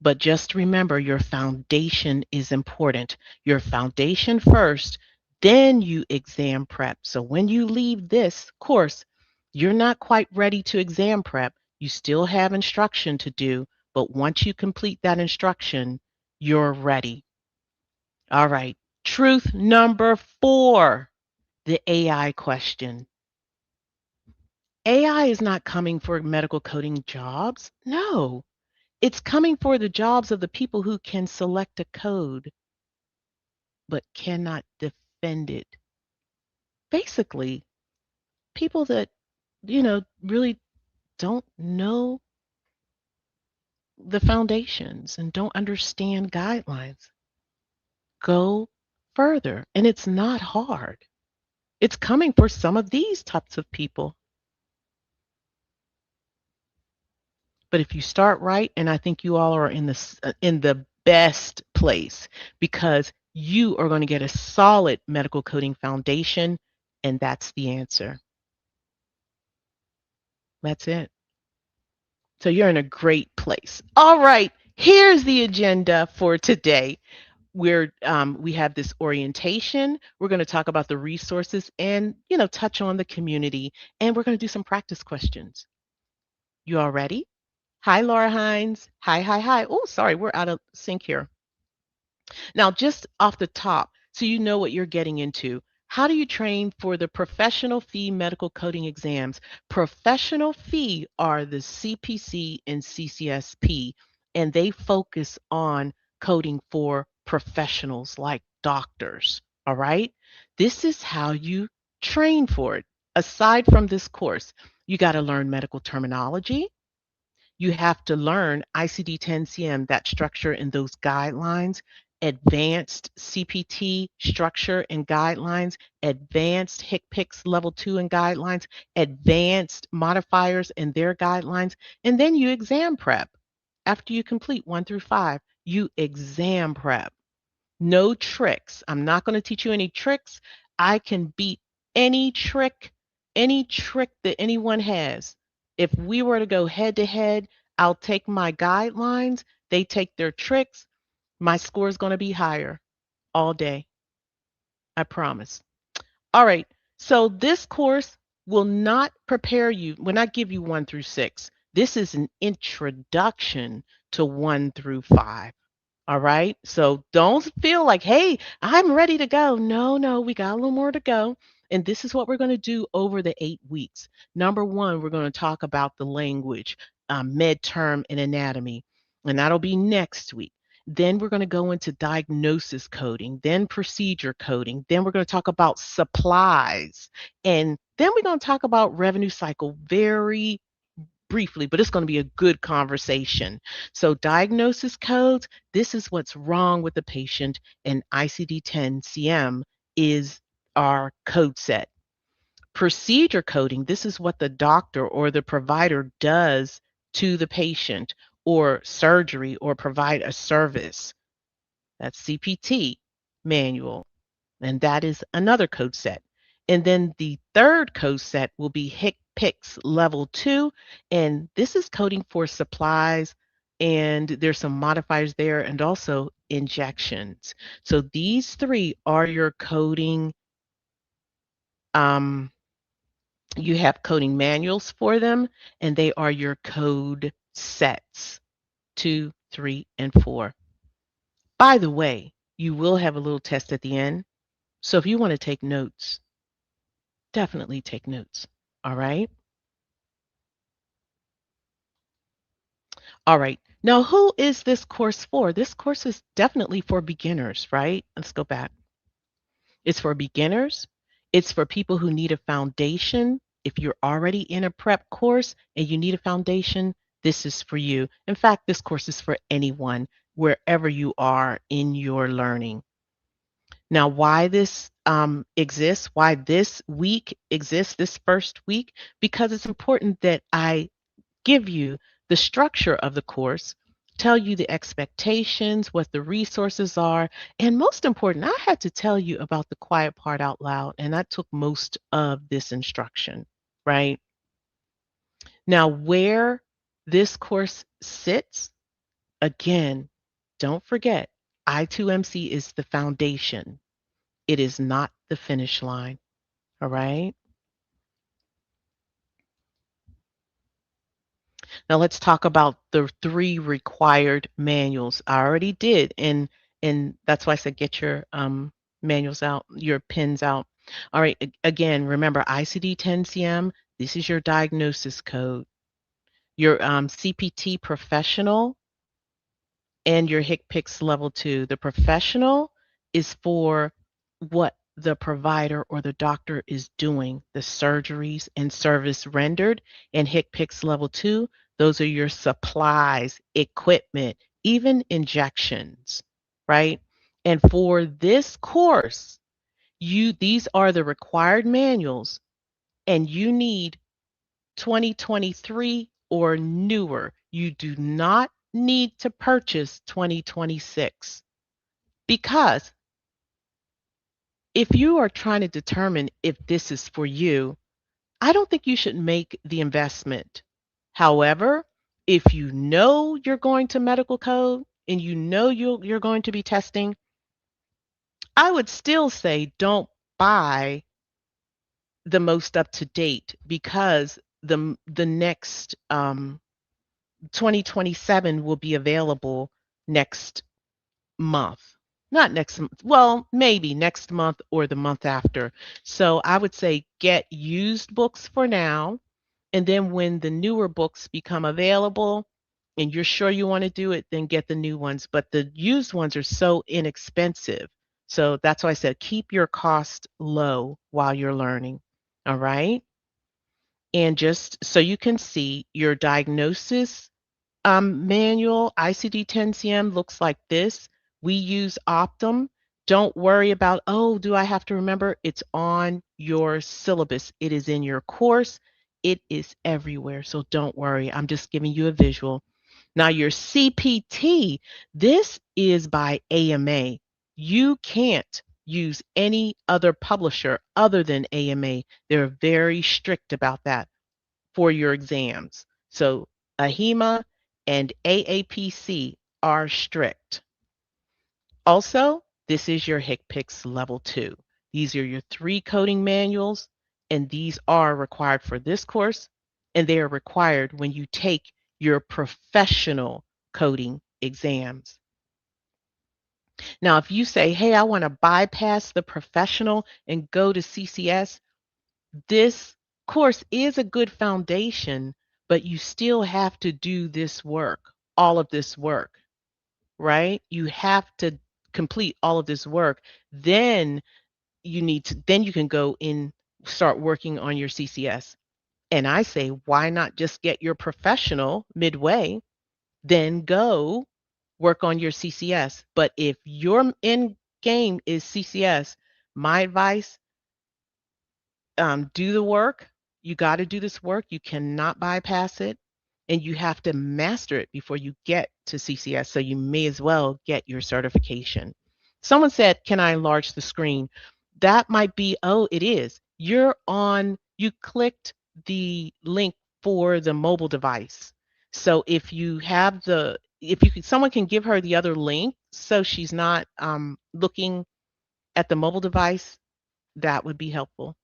But just remember, your foundation is important. Your foundation first, then you exam prep. So when you leave this course, you're not quite ready to exam prep. You still have instruction to do, but once you complete that instruction, you're ready. All right. Truth number 4, the AI question. AI is not coming for medical coding jobs. No, it's coming for the jobs of the people who can select a code but cannot defend it. Basically, people that, really don't know the foundations and don't understand guidelines. Go further. And it's not hard. It's coming for some of these types of people. But if you start right, and I think you all are in the best place because you are going to get a solid medical coding foundation, and that's the answer. That's it. So you're in a great place. All right, here's the agenda for today. We have this orientation. We're going to talk about the resources and touch on the community, and we're going to do some practice questions. You all ready? Hi, Laura Hines. Hi, hi, hi. Oh, sorry, we're out of sync here. Now, just off the top, so you know what you're getting into, how do you train for the professional fee medical coding exams? Professional fee are the CPC and CCSP, and they focus on coding for professionals like doctors. All right? This is how you train for it. Aside from this course, you got to learn medical terminology. You have to learn ICD-10-CM, that structure and those guidelines, advanced CPT structure and guidelines, advanced HCPCS level 2 and guidelines, advanced modifiers and their guidelines, and then you exam prep. After you complete 1 through 5, you exam prep. No tricks. I'm not going to teach you any tricks. I can beat any trick that anyone has. If we were to go head to head, I'll take my guidelines, they take their tricks, my score is going to be higher all day. I promise. All right. So this course will not prepare you, will not give you 1 through 6. This is an introduction to 1 through 5. All right. So don't feel like, hey, I'm ready to go. No, no, we got a little more to go. And this is what we're going to do over the 8 weeks. Number one, we're going to talk about the language, midterm, and anatomy. And that'll be next week. Then we're going to go into diagnosis coding, then procedure coding. Then we're going to talk about supplies. And then we're going to talk about revenue cycle very briefly, but it's going to be a good conversation. So, diagnosis codes, this is what's wrong with the patient, and ICD-10-CM is our code set. Procedure coding, this is what the doctor or the provider does to the patient, or surgery, or provide a service. That's CPT manual, and that is another code set. And then the third code set will be HCPCS level 2, and this is coding for supplies, and there's some modifiers there, and also injections. So these 3 are your coding. You have coding manuals for them, and they are your code sets 2, 3, and 4. By the way, you will have a little test at the end. So if you want to take notes, definitely take notes. All right. All right. Now, who is this course for? This course is definitely for beginners, right? Let's go back. It's for beginners. It's for people who need a foundation. If you're already in a prep course and you need a foundation, this is for you. In fact, this course is for anyone, wherever you are in your learning. Now, why this exists, why this week exists, this first week, because it's important that I give you the structure of the course, tell you the expectations, what the resources are, and most important, I had to tell you about the quiet part out loud, and that took most of this instruction, right? Now, where this course sits, again, don't forget, I2MC is the foundation. It is not the finish line. All right. Now let's talk about the three required manuals. I already did, and that's why I said get your manuals out, your pens out. All right. Again, remember ICD-10-CM. This is your diagnosis code. Your CPT professional and your HCPCS level 2. The professional is for what the provider or the doctor is doing, the surgeries and service rendered, and HCPCS level 2, those are your supplies, equipment, even injections, right? And for this course, these are the required manuals, and you need 2023 or newer. You do not need to purchase 2026 because if you are trying to determine if this is for you, I don't think you should make the investment. However, if you know you're going to medical code and you know you're going to be testing, I would still say don't buy the most up to date because the next 2027 will be available next month. Not next month. Well, maybe next month or the month after. So I would say get used books for now. And then when the newer books become available and you're sure you want to do it, then get the new ones. But the used ones are so inexpensive. So that's why I said keep your cost low while you're learning. All right. And just so you can see your diagnosis manual, ICD-10-CM looks like this. We use Optum. Don't worry about, oh, do I have to remember? It's on your syllabus. It is in your course. It is everywhere. So don't worry. I'm just giving you a visual. Now, your CPT, this is by AMA. You can't use any other publisher other than AMA. They're very strict about that for your exams. So AHIMA and AAPC are strict. Also, this is your HCPCS level 2. These are your 3 coding manuals, and these are required for this course, and they are required when you take your professional coding exams. Now, if you say, hey, I want to bypass the professional and go to CCS, this course is a good foundation, but you still have to do this work, all of this work, right? You have to complete all of this work. Then then you can go in, start working on your CCS. And I say, why not just get your professional midway, then go work on your CCS. But if your end game is CCS, my advice, do the work. You got to do this work. You cannot bypass it, and you have to master it before you get to CCS. So you may as well get your certification. Someone said, "Can I enlarge the screen?" That might be, oh, it is. You clicked the link for the mobile device. So if you have someone can give her the other link so she's not looking at the mobile device, that would be helpful.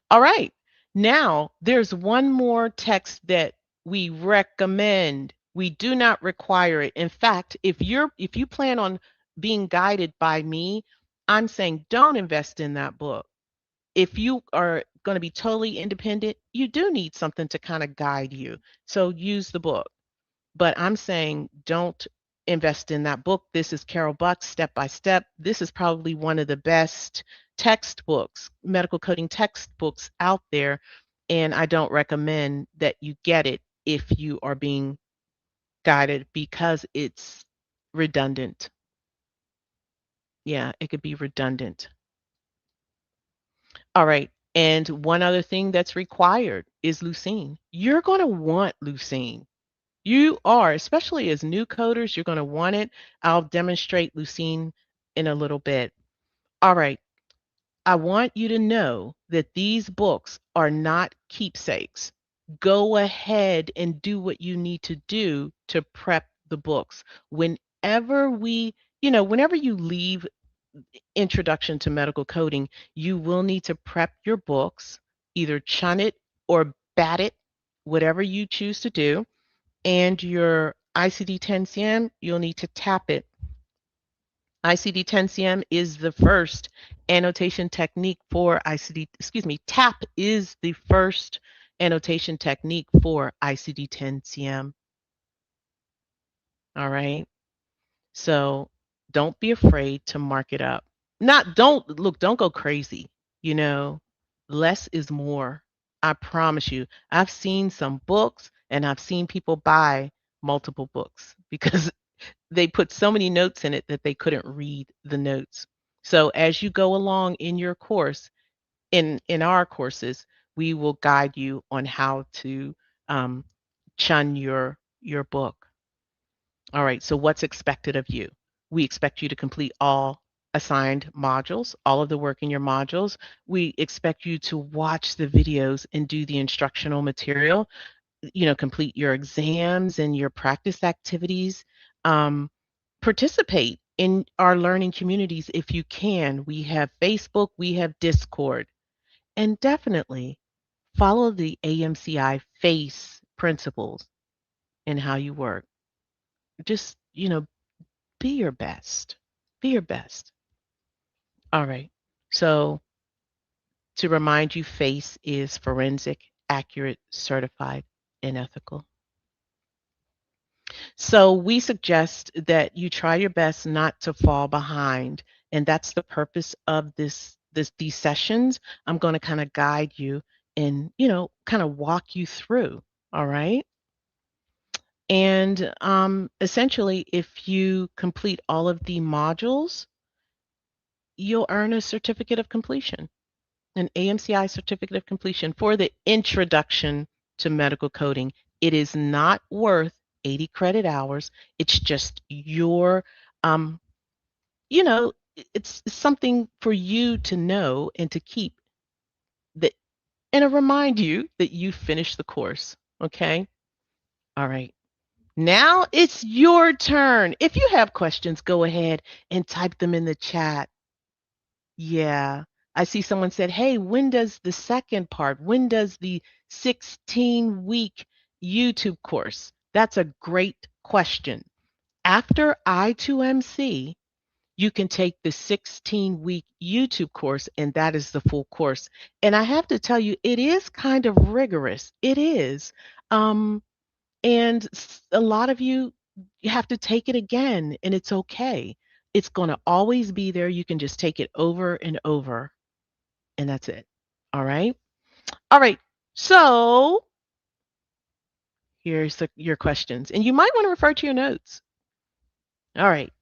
All right. Now, there's one more text that we recommend. We do not require it. In fact, if you plan on being guided by me, I'm saying don't invest in that book. If you are going to be totally independent, you do need something to kind of guide you. So use the book. But I'm saying don't invest in that book. This is Carol Buck's Step by Step. This is probably one of the best textbooks, medical coding textbooks out there. And I don't recommend that you get it if you are being guided because it's redundant. Yeah, it could be redundant. All right. And one other thing that's required is Lucene. You're going to want Lucene. You are, especially as new coders, you're going to want it. I'll demonstrate Lucene in a little bit. All right. I want you to know that these books are not keepsakes. Go ahead and do what you need to do to prep the books. Whenever you leave Introduction to Medical Coding, you will need to prep your books, either chun it or bat it, whatever you choose to do. And your ICD-10-CM, you'll need to tap it. ICD-10-CM is the first annotation technique for TAP is the first annotation technique for ICD-10-CM. All right. So don't be afraid to mark it up. Don't go crazy. You know, less is more. I promise you. I've seen some books and I've seen people buy multiple books because they put so many notes in it that they couldn't read the notes. So as you go along in your course, in our courses, we will guide you on how to um, chun your book. All right, so what's expected of you? We expect you to complete all assigned modules, all of the work in your modules. We expect you to watch the videos and do the instructional material, complete your exams and your practice activities. Participate in our learning communities if you can. We have Facebook, we have Discord, and definitely follow the AMCI FACE principles in how you work. Just, be your best. Be your best. All right. So, to remind you, FACE is forensic, accurate, certified, and ethical. So, we suggest that you try your best not to fall behind, and that's the purpose of these sessions. I'm going to kind of guide you and, kind of walk you through. All right. And essentially, if you complete all of the modules, you'll earn a certificate of completion, an AMCI certificate of completion for the introduction to medical coding. It is not worth 80 credit hours. It's just um, you know, it's something for you to know and to keep that, and to remind you that you finished the course. Okay. All right. Now it's your turn. If you have questions, go ahead and type them in the chat. Yeah. I see someone said, "Hey, when does the second part, when does the 16-week YouTube course?" That's a great question. After I2MC, you can take the 16-week YouTube course, and that is the full course. And I have to tell you, it is kind of rigorous. It is. And a lot of you have to take it again, and it's okay. It's going to always be there. You can just take it over and over, and that's it. All right. All right. So here's your questions, and you might want to refer to your notes. All right.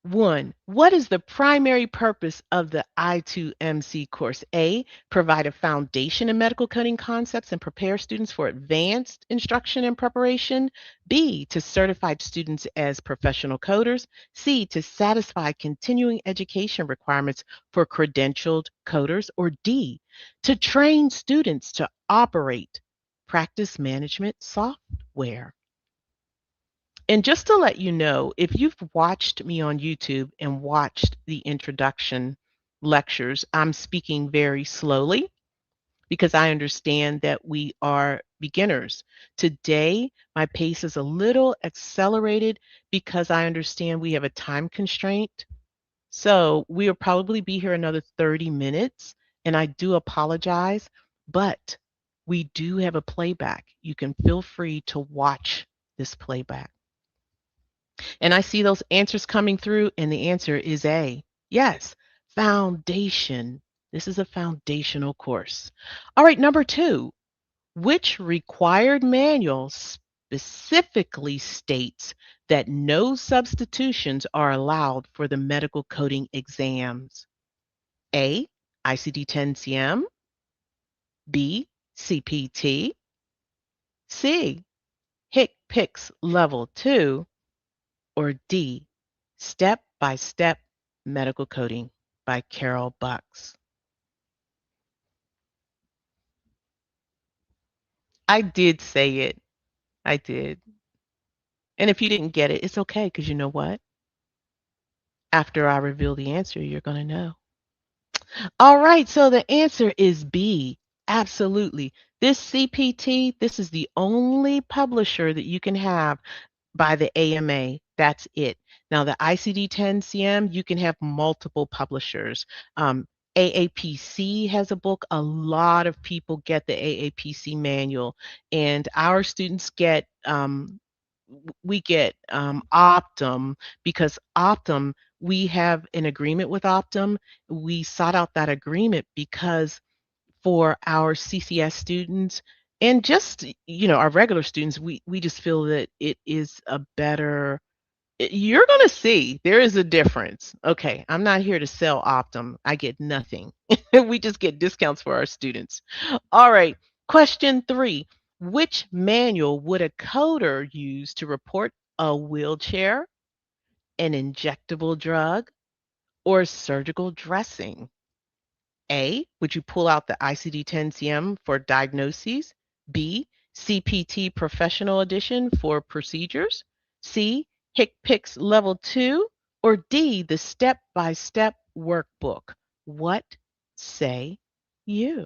One, what is the primary purpose of the I2MC course? A, provide a foundation in medical coding concepts and prepare students for advanced instruction and preparation. B, to certify students as professional coders. C, to satisfy continuing education requirements for credentialed coders. Or D, to train students to operate practice management software. And just to let you know, if you've watched me on YouTube and watched the introduction lectures, I'm speaking very slowly because I understand that we are beginners. Today, my pace is a little accelerated because I understand we have a time constraint. So we'll probably be here another 30 minutes, and I do apologize, but we do have a playback. You can feel free to watch this playback. And I see those answers coming through, and the answer is A. Yes, foundation. This is a foundational course. All right, number two, which required manual specifically states that no substitutions are allowed for the medical coding exams? A, ICD-10-CM, B, CPT, C, HCPCS Level 2, or D, Step by Step Medical Coding by Carol Bucks. I did say it. I did. And if you didn't get it, it's okay because you know what? After I reveal the answer, you're going to know. All right, so the answer is B. Absolutely. This CPT, this is the only publisher that you can have by the AMA. That's it. Now, the ICD-10-CM, you can have multiple publishers. AAPC has a book. A lot of people get the AAPC manual, and our students get we get Optum because Optum, we have an agreement with Optum. We sought out that agreement because for our CCS students and just our regular students, we just feel that it is a better. You're going to see there is a difference. Okay, I'm not here to sell Optum. I get nothing. We just get discounts for our students. All right, question 3. Which manual would a coder use to report a wheelchair, an injectable drug, or surgical dressing? A, would you pull out the ICD-10-CM for diagnoses? B, CPT Professional Edition for procedures? C, HCPCS Level 2? Or D, the step-by-step workbook? What say you?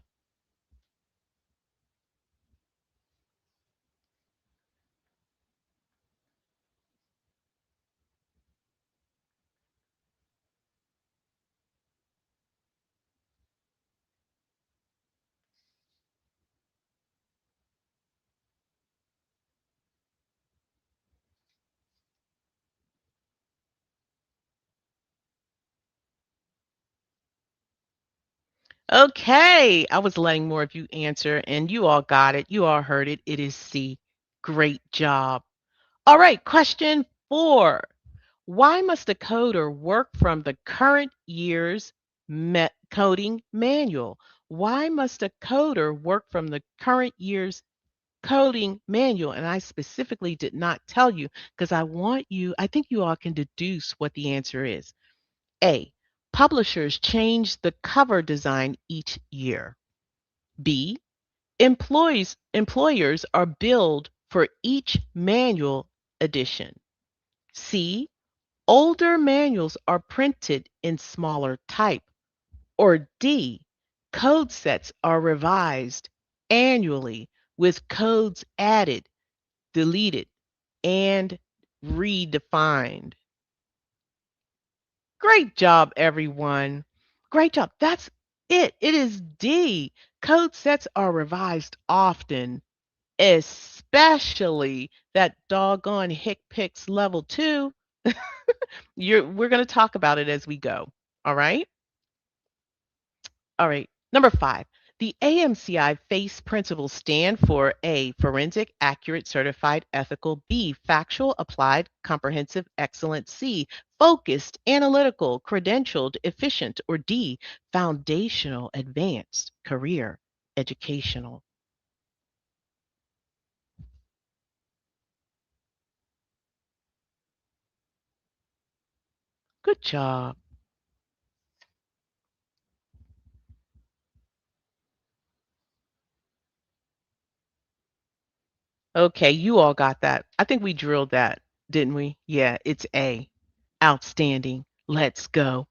Okay, I was letting more of you answer, and you all got it. You all heard it. It is C. Great job. All right, question 4. Why must a coder work from the current year's coding manual? Why must a coder work from the current year's coding manual? And I specifically did not tell you because I think you all can deduce what the answer is. A, publishers change the cover design each year. B, employers are billed for each manual edition. C, older manuals are printed in smaller type. Or D, code sets are revised annually with codes added, deleted, and redefined. Great job, everyone. Great job. That's it. It is D. Code sets are revised often, especially that doggone HCPCS level 2. We're going to talk about it as we go. All right. All right. Number 5. The AMCI FACE principles stand for A, forensic, accurate, certified, ethical; B, factual, applied, comprehensive, excellent; C, focused, analytical, credentialed, efficient; or D, foundational, advanced, career, educational. Good job. Okay, you all got that. I think we drilled that, didn't we? Yeah, it's A. Outstanding. Let's go.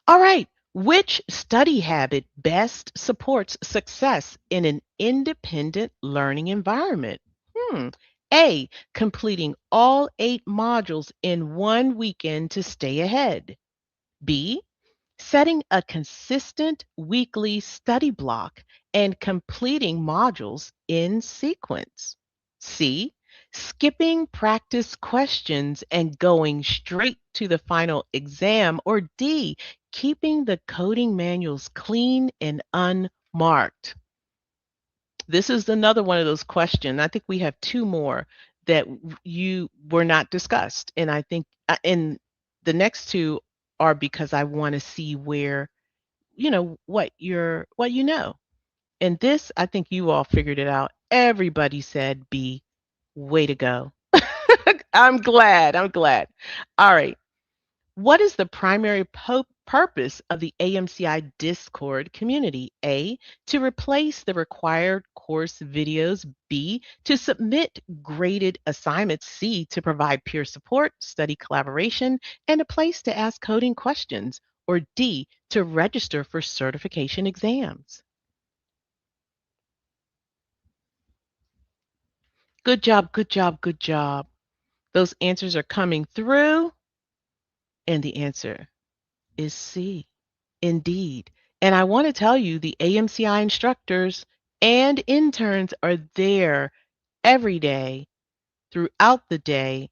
All right. Which study habit best supports success in an independent learning environment? Hmm. A, completing all 8 modules in one weekend to stay ahead. B, setting a consistent weekly study block and completing modules in sequence. C, skipping practice questions and going straight to the final exam. Or D, keeping the coding manuals clean and unmarked. This is another one of those questions. I think we have 2 more that you were not discussed. And I think, and the next 2 are because I want to see where, what you know. And this, I think you all figured it out. Everybody said B. Way to go. I'm glad. I'm glad. All right. What is the primary purpose of the AMCI Discord community? A, to replace the required course videos. B, to submit graded assignments. C, to provide peer support, study collaboration, and a place to ask coding questions. Or D, to register for certification exams. Good job, good job, good job. Those answers are coming through, and the answer is C. Indeed. And I want to tell you, the AMCI instructors and interns are there every day, throughout the day,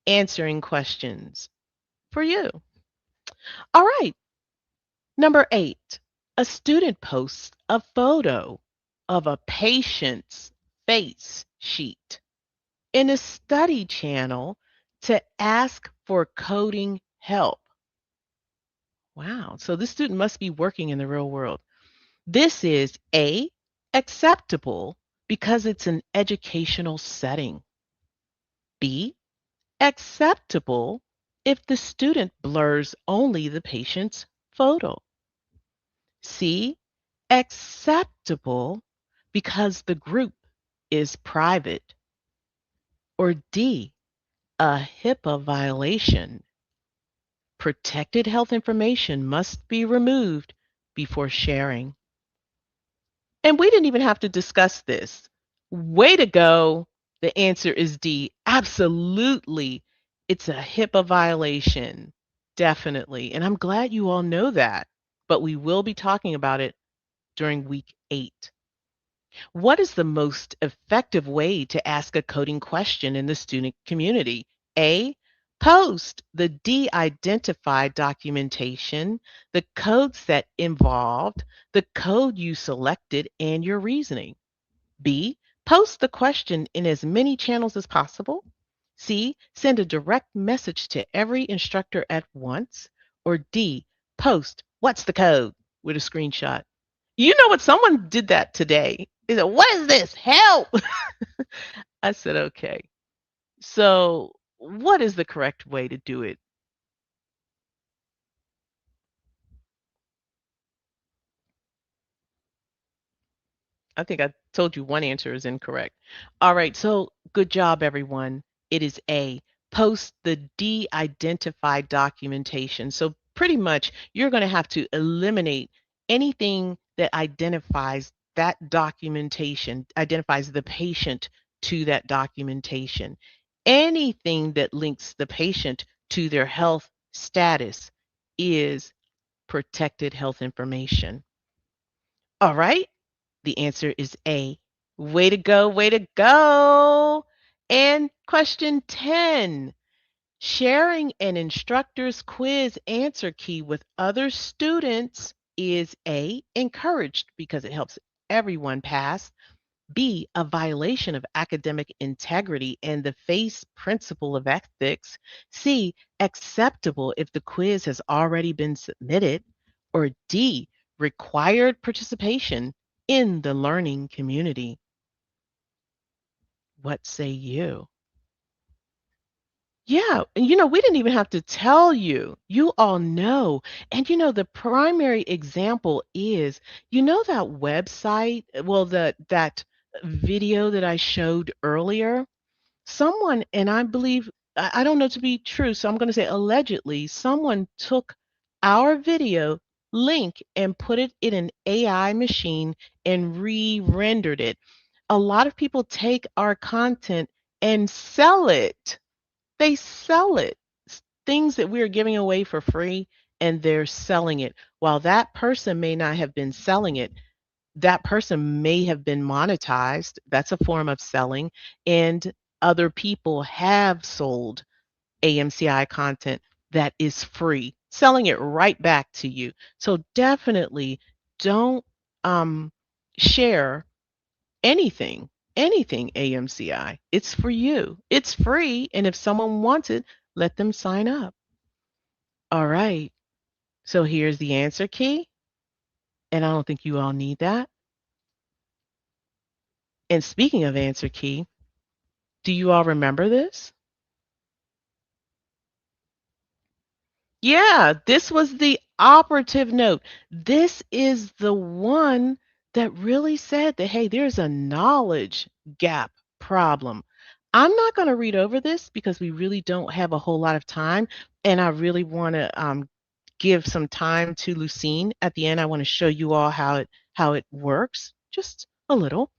answering questions for you. All right. Number 8, a student posts a photo of a patient's face sheet in a study channel to ask for coding help. Wow. So this student must be working in the real world. This is A, acceptable because it's an educational setting. B, acceptable if the student blurs only the patient's photo. C, acceptable because the group is private. Or D, a HIPAA violation. Protected health information must be removed before sharing. And we didn't even have to discuss this. Way to go. The answer is D. Absolutely. It's a HIPAA violation. Definitely. And I'm glad you all know that. But we will be talking about it during week 8. What is the most effective way to ask a coding question in the student community? A, post the de-identified documentation, the code set involved, the code you selected, and your reasoning. B, post the question in as many channels as possible. C, send a direct message to every instructor at once. Or D, post what's the code with a screenshot. You know what? Someone did that today. They said, "What is this? Help!" I said, "Okay." So, what is the correct way to do it? I think I told you one answer is incorrect. All right, so good job, everyone. It is A, post the de-identified documentation. So pretty much you're going to have to eliminate anything that identifies that documentation, identifies the patient to that documentation. Anything that links the patient to their health status is protected health information. All right. The answer is A. Way to go, way to go. And question 10. Sharing an instructor's quiz answer key with other students is A, encouraged because it helps everyone pass. B, a violation of academic integrity and the FACE principle of ethics. C, acceptable if the quiz has already been submitted. Or D, required participation in the learning community. What say you? Yeah, and we didn't even have to tell you. You all know. And the primary example is, that website, well, that video that I showed earlier, someone, and I believe, I don't know to be true, so I'm going to say allegedly, someone took our video link and put it in an AI machine and re-rendered it. A lot of people take our content and sell it. They sell it. Things that we're giving away for free, and they're selling it. While that person may not have been selling it, that person may have been monetized. That's a form of selling. And other people have sold AMCI content that is free, selling it right back to you. So definitely don't share anything AMCI. It's for you. It's free. And if someone wants it, let them sign up. All right. So here's the answer key. And I don't think you all need that. And speaking of answer key, do you all remember this? Yeah, this was the operative note. This is the one that really said that, hey, there's a knowledge gap problem. I'm not going to read over this because we really don't have a whole lot of time. And I really want to give some time to Lucine at the end. I want to show you all how it works, just a little.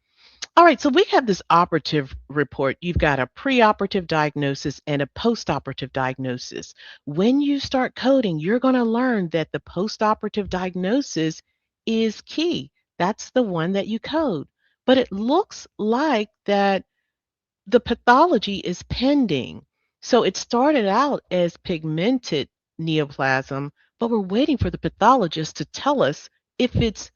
All right, so we have this operative report. You've got a preoperative diagnosis and a postoperative diagnosis. When you start coding, you're going to learn that the postoperative diagnosis is key. That's the one that you code. But it looks like that the pathology is pending. So it started out as pigmented neoplasm, but we're waiting for the pathologist to tell us if it's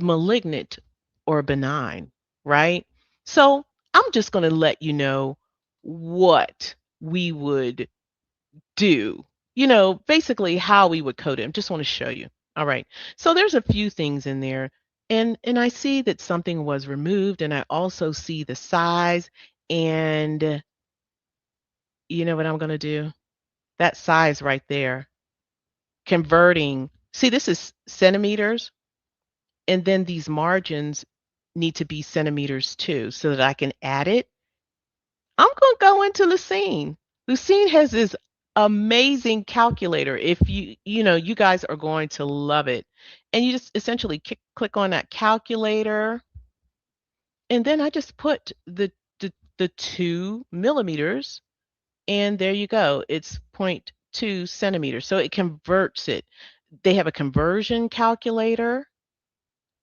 malignant or benign, right? So I'm just going to let you know what we would do, basically how we would code it. I just want to show you. All right. So there's a few things in there. And I see that something was removed, and I also see the size. And you know what I'm going to do? That size right there, converting. See, this is centimeters, and then these margins need to be centimeters too, so that I can add it. I'm going to go into Lucene. Lucene has this amazing calculator. If you guys are going to love it. And you just essentially click on that calculator. And then I just put the 2 millimeters, and there you go. It's zero point 0.2 centimeters. So it converts it. They have a conversion calculator.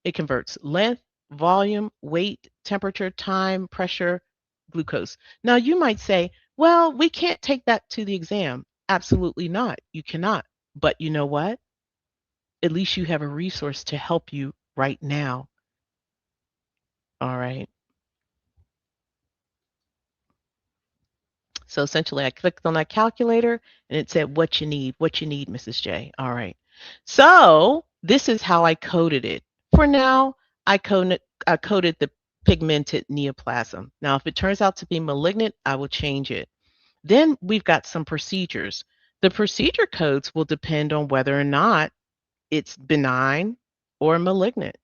It converts length, volume, weight, temperature, time, pressure, glucose. Now, you might say, well, we can't take that to the exam. Absolutely not. You cannot. But you know what? At least you have a resource to help you right now. All right. So essentially, I clicked on that calculator and it said, what you need, Mrs. J. All right. So this is how I coded it. For now, I coded the pigmented neoplasm. Now, if it turns out to be malignant, I will change it. Then we've got some procedures. The procedure codes will depend on whether or not it's benign or malignant.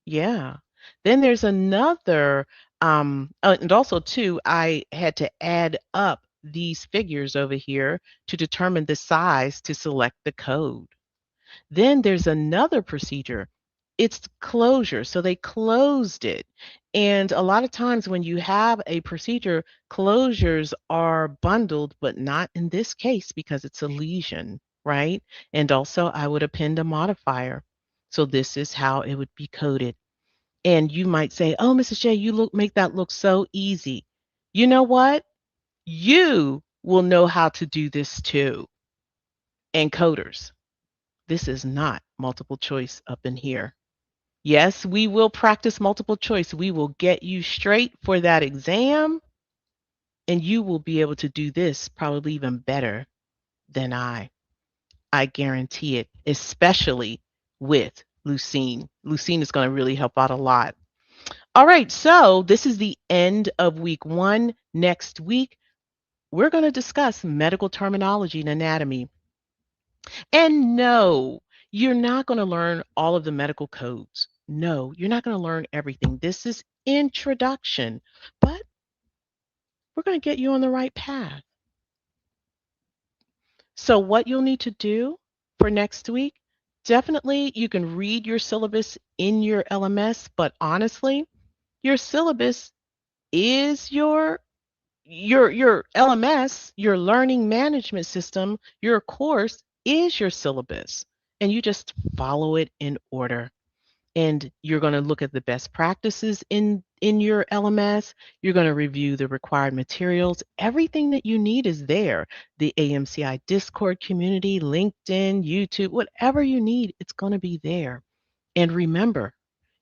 Yeah. Then there's another, and also too, I had to add up these figures over here to determine the size to select the code. Then there's another procedure. It's closure. So they closed it. And a lot of times when you have a procedure, closures are bundled, but not in this case because it's a lesion, right? And also I would append a modifier. So this is how it would be coded. And you might say, "Oh, Mrs. J, you make that look so easy." You know what? You will know how to do this too. And coders, this is not multiple choice up in here. Yes, we will practice multiple choice. We will get you straight for that exam, and you will be able to do this probably even better than I. I guarantee it, especially with Lucene. Lucene is going to really help out a lot. All right, so this is the end of week 1. Next week, we're going to discuss medical terminology and anatomy. And no, you're not going to learn all of the medical codes. No, you're not going to learn everything. This is introduction, but we're going to get you on the right path. So what you'll need to do for next week, definitely you can read your syllabus in your LMS, but honestly, your syllabus is your LMS, your learning management system, your course is your syllabus, and you just follow it in order. And you're going to look at the best practices in your LMS. You're going to review the required materials. Everything that you need is there. The AMCI Discord community, LinkedIn, YouTube, whatever you need, it's going to be there. And remember,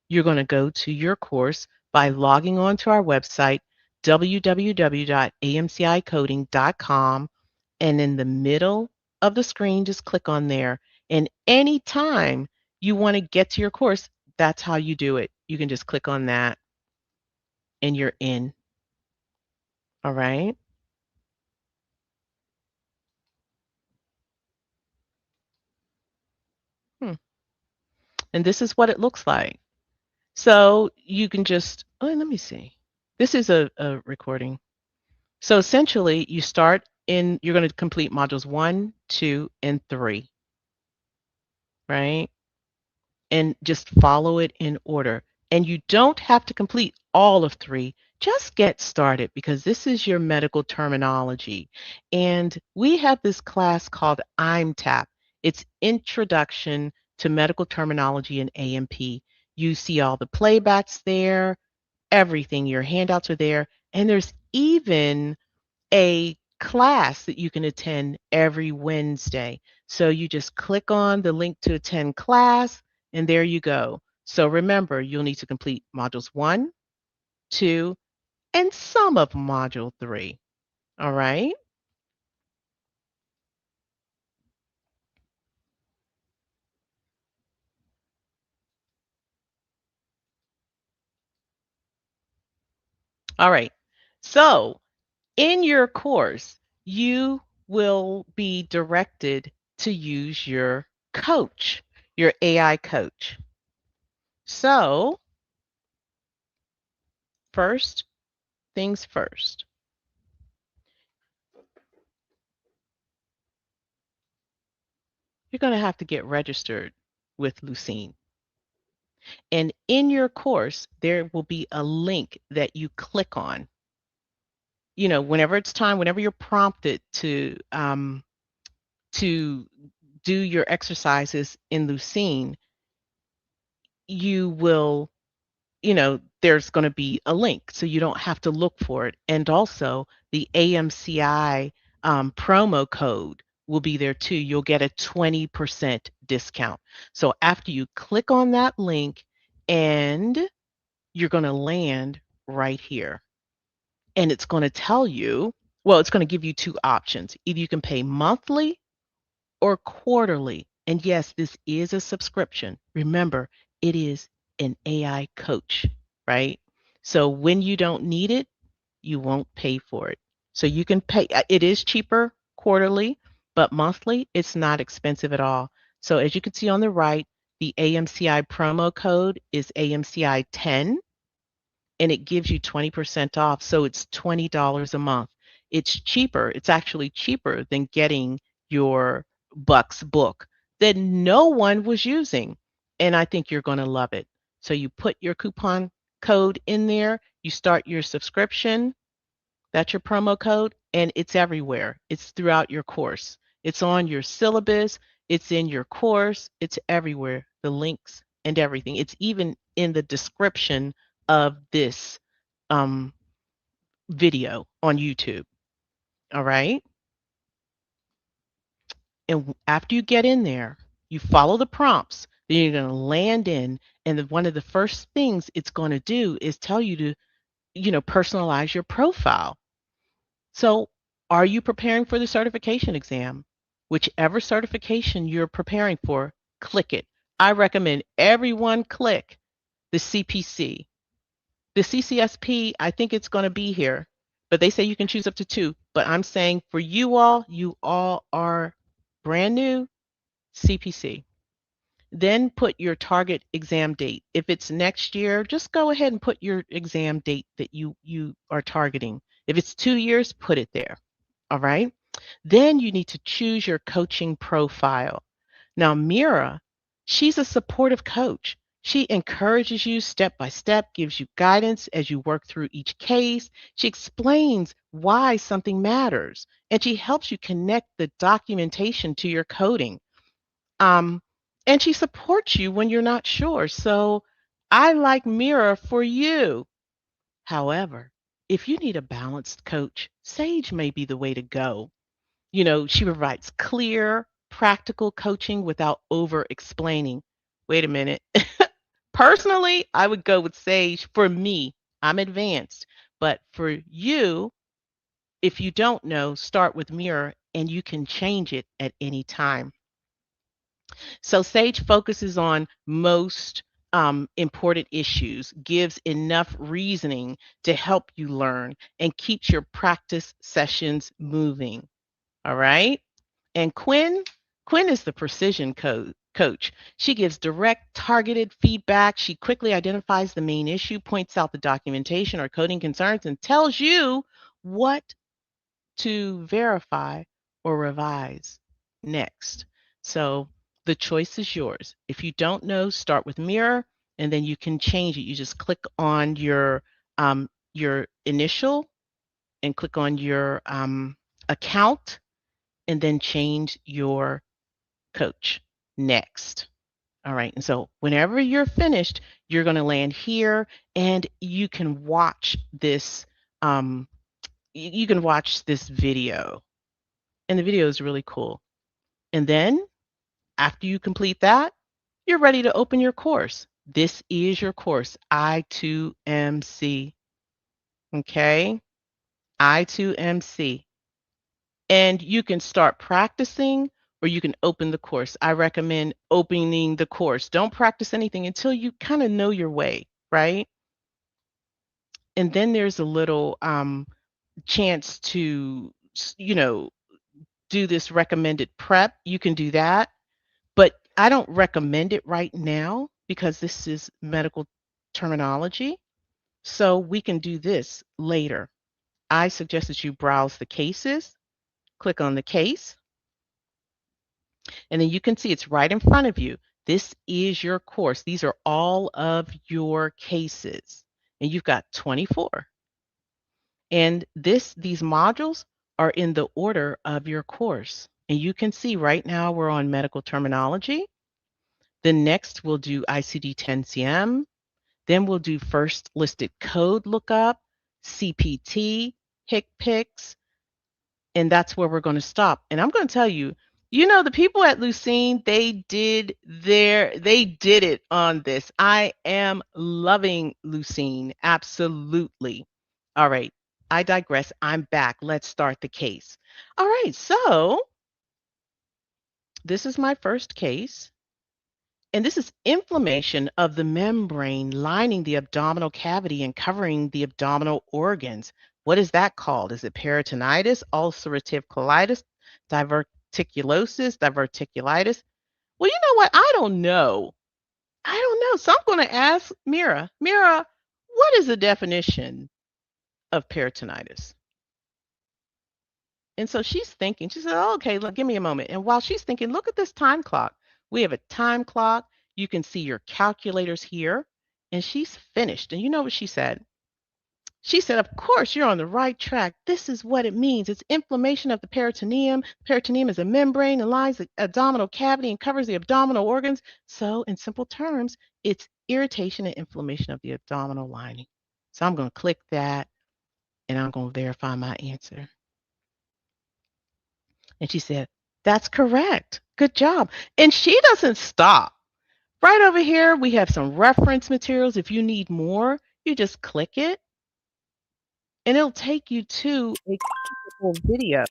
you're going to go to your course by logging on to our website, www.amcicoding.com, and in the middle of the screen, just click on there. And anytime you want to get to your course, that's how you do it. You can just click on that and you're in. All right. And this is what it looks like. So you can just, oh, let me see. This is a recording. So essentially, you start in, you're going to complete modules 1, 2, and 3, right? And just follow it in order. And you don't have to complete all of 3. Just get started because this is your medical terminology. And we have this class called IMTAP. It's Introduction to Medical Terminology in AMP. You see all the playbacks there, everything. Your handouts are there. And there's even a class that you can attend every Wednesday. So you just click on the link to attend class, and there you go. So remember, you'll need to complete modules 1, 2, and some of module 3. All right? All right. So in your course, you will be directed to use your coach, your AI coach. So first things first, you're going to have to get registered with Lucene. And in your course, there will be a link that you click on. You know, whenever it's time, whenever you're prompted to do your exercises in Lucene, you will, you know, there's going to be a link, so you don't have to look for it. And also, the AMCI promo code will be there too. You'll get a 20% discount. So after you click on that link, and you're going to land right here. And it's going to tell you, well, it's going to give you 2 options. Either you can pay monthly or quarterly. And yes, this is a subscription. Remember, it is an AI coach, right? So when you don't need it, you won't pay for it. So you can pay, it is cheaper quarterly, but monthly, it's not expensive at all. So as you can see on the right, the AMCI promo code is AMCI 10, and it gives you 20% off. So it's $20 a month. It's cheaper. It's actually cheaper than getting your Bucks book that no one was using. And I think you're going to love it. So you put your coupon code in there, you start your subscription, that's your promo code, and it's everywhere. It's throughout your course. It's on your syllabus, it's in your course, it's everywhere. The links and everything. It's even in the description of this um, video on YouTube. All right. And after you get in there, you follow the prompts, then you're going to land in. And one of the first things it's going to do is tell you to, you know, personalize your profile. So, are you preparing for the certification exam? Whichever certification you're preparing for, click it. I recommend everyone click the CPC. The CCSP, I think it's going to be here, but they say you can choose up to 2. But I'm saying for you all are brand new, CPC. Then put your target exam date. If it's next year, just go ahead and put your exam date that you are targeting. If it's 2 years, put it there. All right. Then you need to choose your coaching profile. Now, Mira, she's a supportive coach. She encourages you step by step, gives you guidance as you work through each case. She explains why something matters, and she helps you connect the documentation to your coding. Um, and she supports you when you're not sure. So I like Mira for you. However, if you need a balanced coach, Sage may be the way to go. You know, she provides clear, practical coaching without over explaining. Wait a minute. Personally, I would go with Sage. For me, I'm advanced. But for you, if you don't know, start with Mirror and you can change it at any time. So Sage focuses on most important issues, gives enough reasoning to help you learn, and keeps your practice sessions moving. All right. And Quinn is the precision coach. She gives direct, targeted feedback. She quickly identifies the main issue, points out the documentation or coding concerns, and tells you what to verify or revise next. So the choice is yours. If you don't know, start with mirror, and then you can change it. You just click on your initial and click on your account, and then change your coach next. All right. And so whenever you're finished, you're going to land here, and you can watch this. You can watch this video, and the video is really cool. And then after you complete that, you're ready to open your course. This is your course, I2MC. Okay, I2MC. And you can start practicing, or you can open the course. I recommend opening the course. Don't practice anything until you kind of know your way, right? And then there's a little chance to, do this recommended prep. You can do that, but I don't recommend it right now because this is medical terminology. So we can do this later. I suggest that you browse the cases, click on the case, and then you can see it's right in front of you. This is your course. These are all of your cases, and you've got 24. And these modules are in the order of your course. And you can see right now we're on medical terminology. Then next we'll do ICD-10-CM. Then we'll do first listed code lookup, CPT, HCPCS, and that's where we're going to stop. And I'm going to tell you, the people at Lucene, they did it on this. I am loving Lucene, absolutely. All right, I digress. I'm back. Let's start the case. All right, so this is my first case. And this is inflammation of the membrane lining the abdominal cavity and covering the abdominal organs. What is that called? Is it peritonitis, ulcerative colitis, diverticulitis? Well, you know what? I don't know. I don't know. So I'm going to ask Mira. Mira, what is the definition of peritonitis? And so she's thinking, she said, oh, okay, look, give me a moment. And while she's thinking, look at this time clock. We have a time clock. You can see your calculators here. And she's finished. And you know what she said? She said, of course, you're on the right track. This is what it means. It's inflammation of the peritoneum. Peritoneum is a membrane that lines the abdominal cavity and covers the abdominal organs. So in simple terms, it's irritation and inflammation of the abdominal lining. So I'm going to click that, and I'm going to verify my answer. And she said, that's correct. Good job. And she doesn't stop. Right over here, we have some reference materials. If you need more, you just click it, and it'll take you to a clickable video.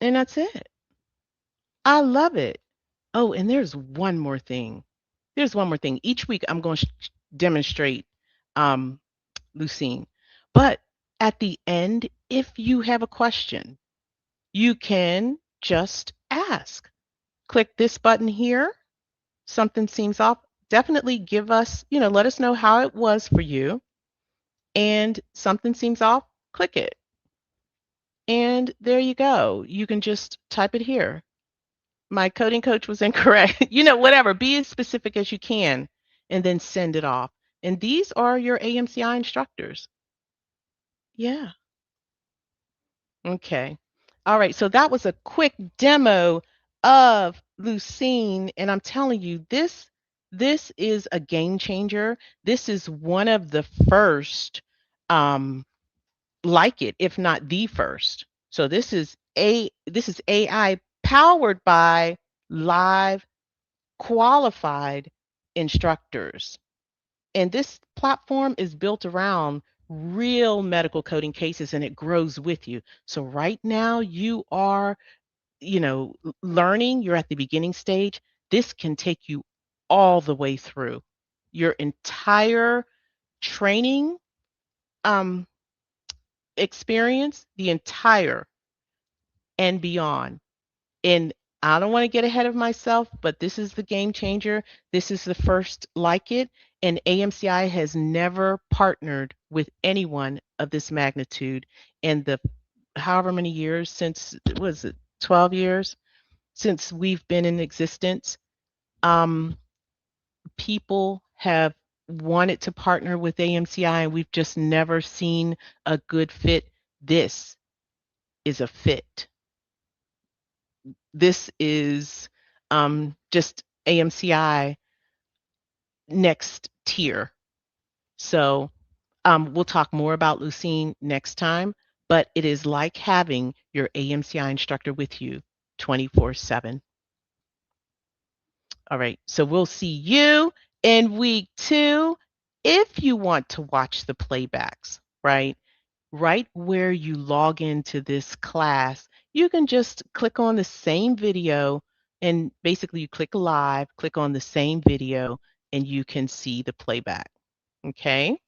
And that's it. I love it. Oh, and there's one more thing. There's one more thing. Each week, I'm going to demonstrate um, Lucene. But at the end, if you have a question, you can just ask. Click this button here. Something seems off. Definitely give us, let us know how it was for you. And something seems off, click it. And there you go. You can just type it here. My coding coach was incorrect. Whatever. Be as specific as you can and then send it off. And these are your AMCI instructors. Yeah. Okay. All right. So that was a quick demo of Lucene. And I'm telling you, this is a game changer. This is one of the first like it, if not the first. So this is AI powered by live qualified instructors. And this platform is built around real medical coding cases, and it grows with you. So right now you are, learning, you're at the beginning stage. This can take you all the way through your entire training um, experience the entire and beyond. And I don't want to get ahead of myself, but this is the game changer. This is the first like it. And AMCI has never partnered with anyone of this magnitude in the however many years since, was it 12 years since we've been in existence. Um, People have wanted to partner with AMCI, and we've just never seen a good fit. This is a fit. This is just AMCI next tier. So we'll talk more about Lucene next time, but it is like having your AMCI instructor with you 24/7. All right, so we'll see you in week 2. If you want to watch the playbacks, right where you log into this class, you can just click on the same video and basically you click live, click on the same video, and you can see the playback. Okay.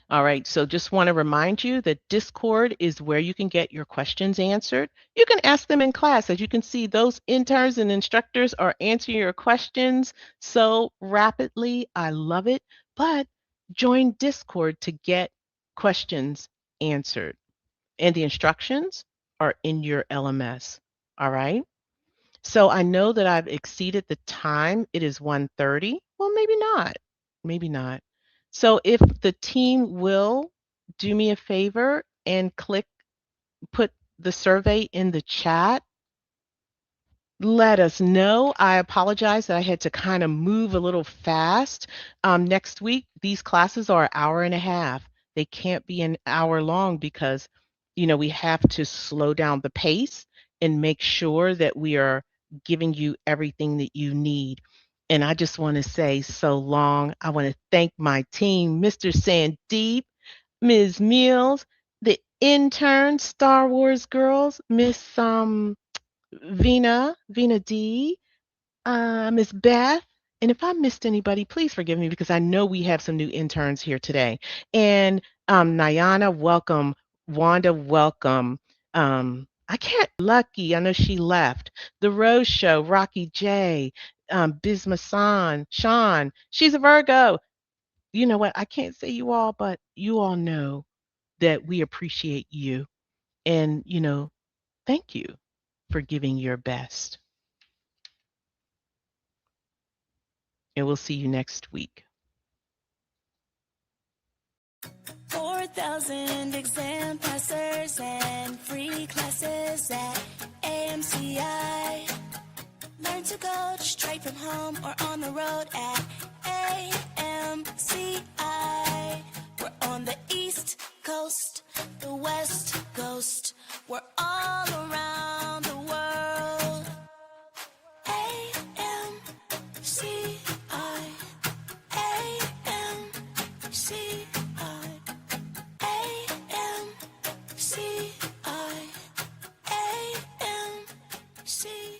All right, so just want to remind you that Discord is where you can get your questions answered. You can ask them in class. As you can see, those interns and instructors are answering your questions so rapidly. I love it. But join Discord to get questions answered. And the instructions are in your LMS. All right. So I know that I've exceeded the time. It is 1:30. Well, maybe not. Maybe not. So if the team will do me a favor and put the survey in the chat, let us know. I apologize that I had to kind of move a little fast. Next week, these classes are an hour and a half. They can't be an hour long because, we have to slow down the pace and make sure that we are giving you everything that you need. And I just want to say so long. I want to thank my team, Mr. Sandeep, Ms. Mills, the intern, Star Wars girls, Miss Vina D, Miss Beth, and if I missed anybody, please forgive me because I know we have some new interns here today. And Nayana, welcome. Wanda, welcome. I can't Lucky. I know she left. The Rose Show, Rocky J, Bisma San, Sean. She's a Virgo. You know what? I can't say you all, but you all know that we appreciate you. And, thank you for giving your best. And we'll see you next week. 4,000 exam passers and free classes at AMCI. Learn to go straight from home or on the road at AMCI. We're on the East Coast, the West Coast. We're all around the world. AMCI. AMCI. AMCI. AMCI.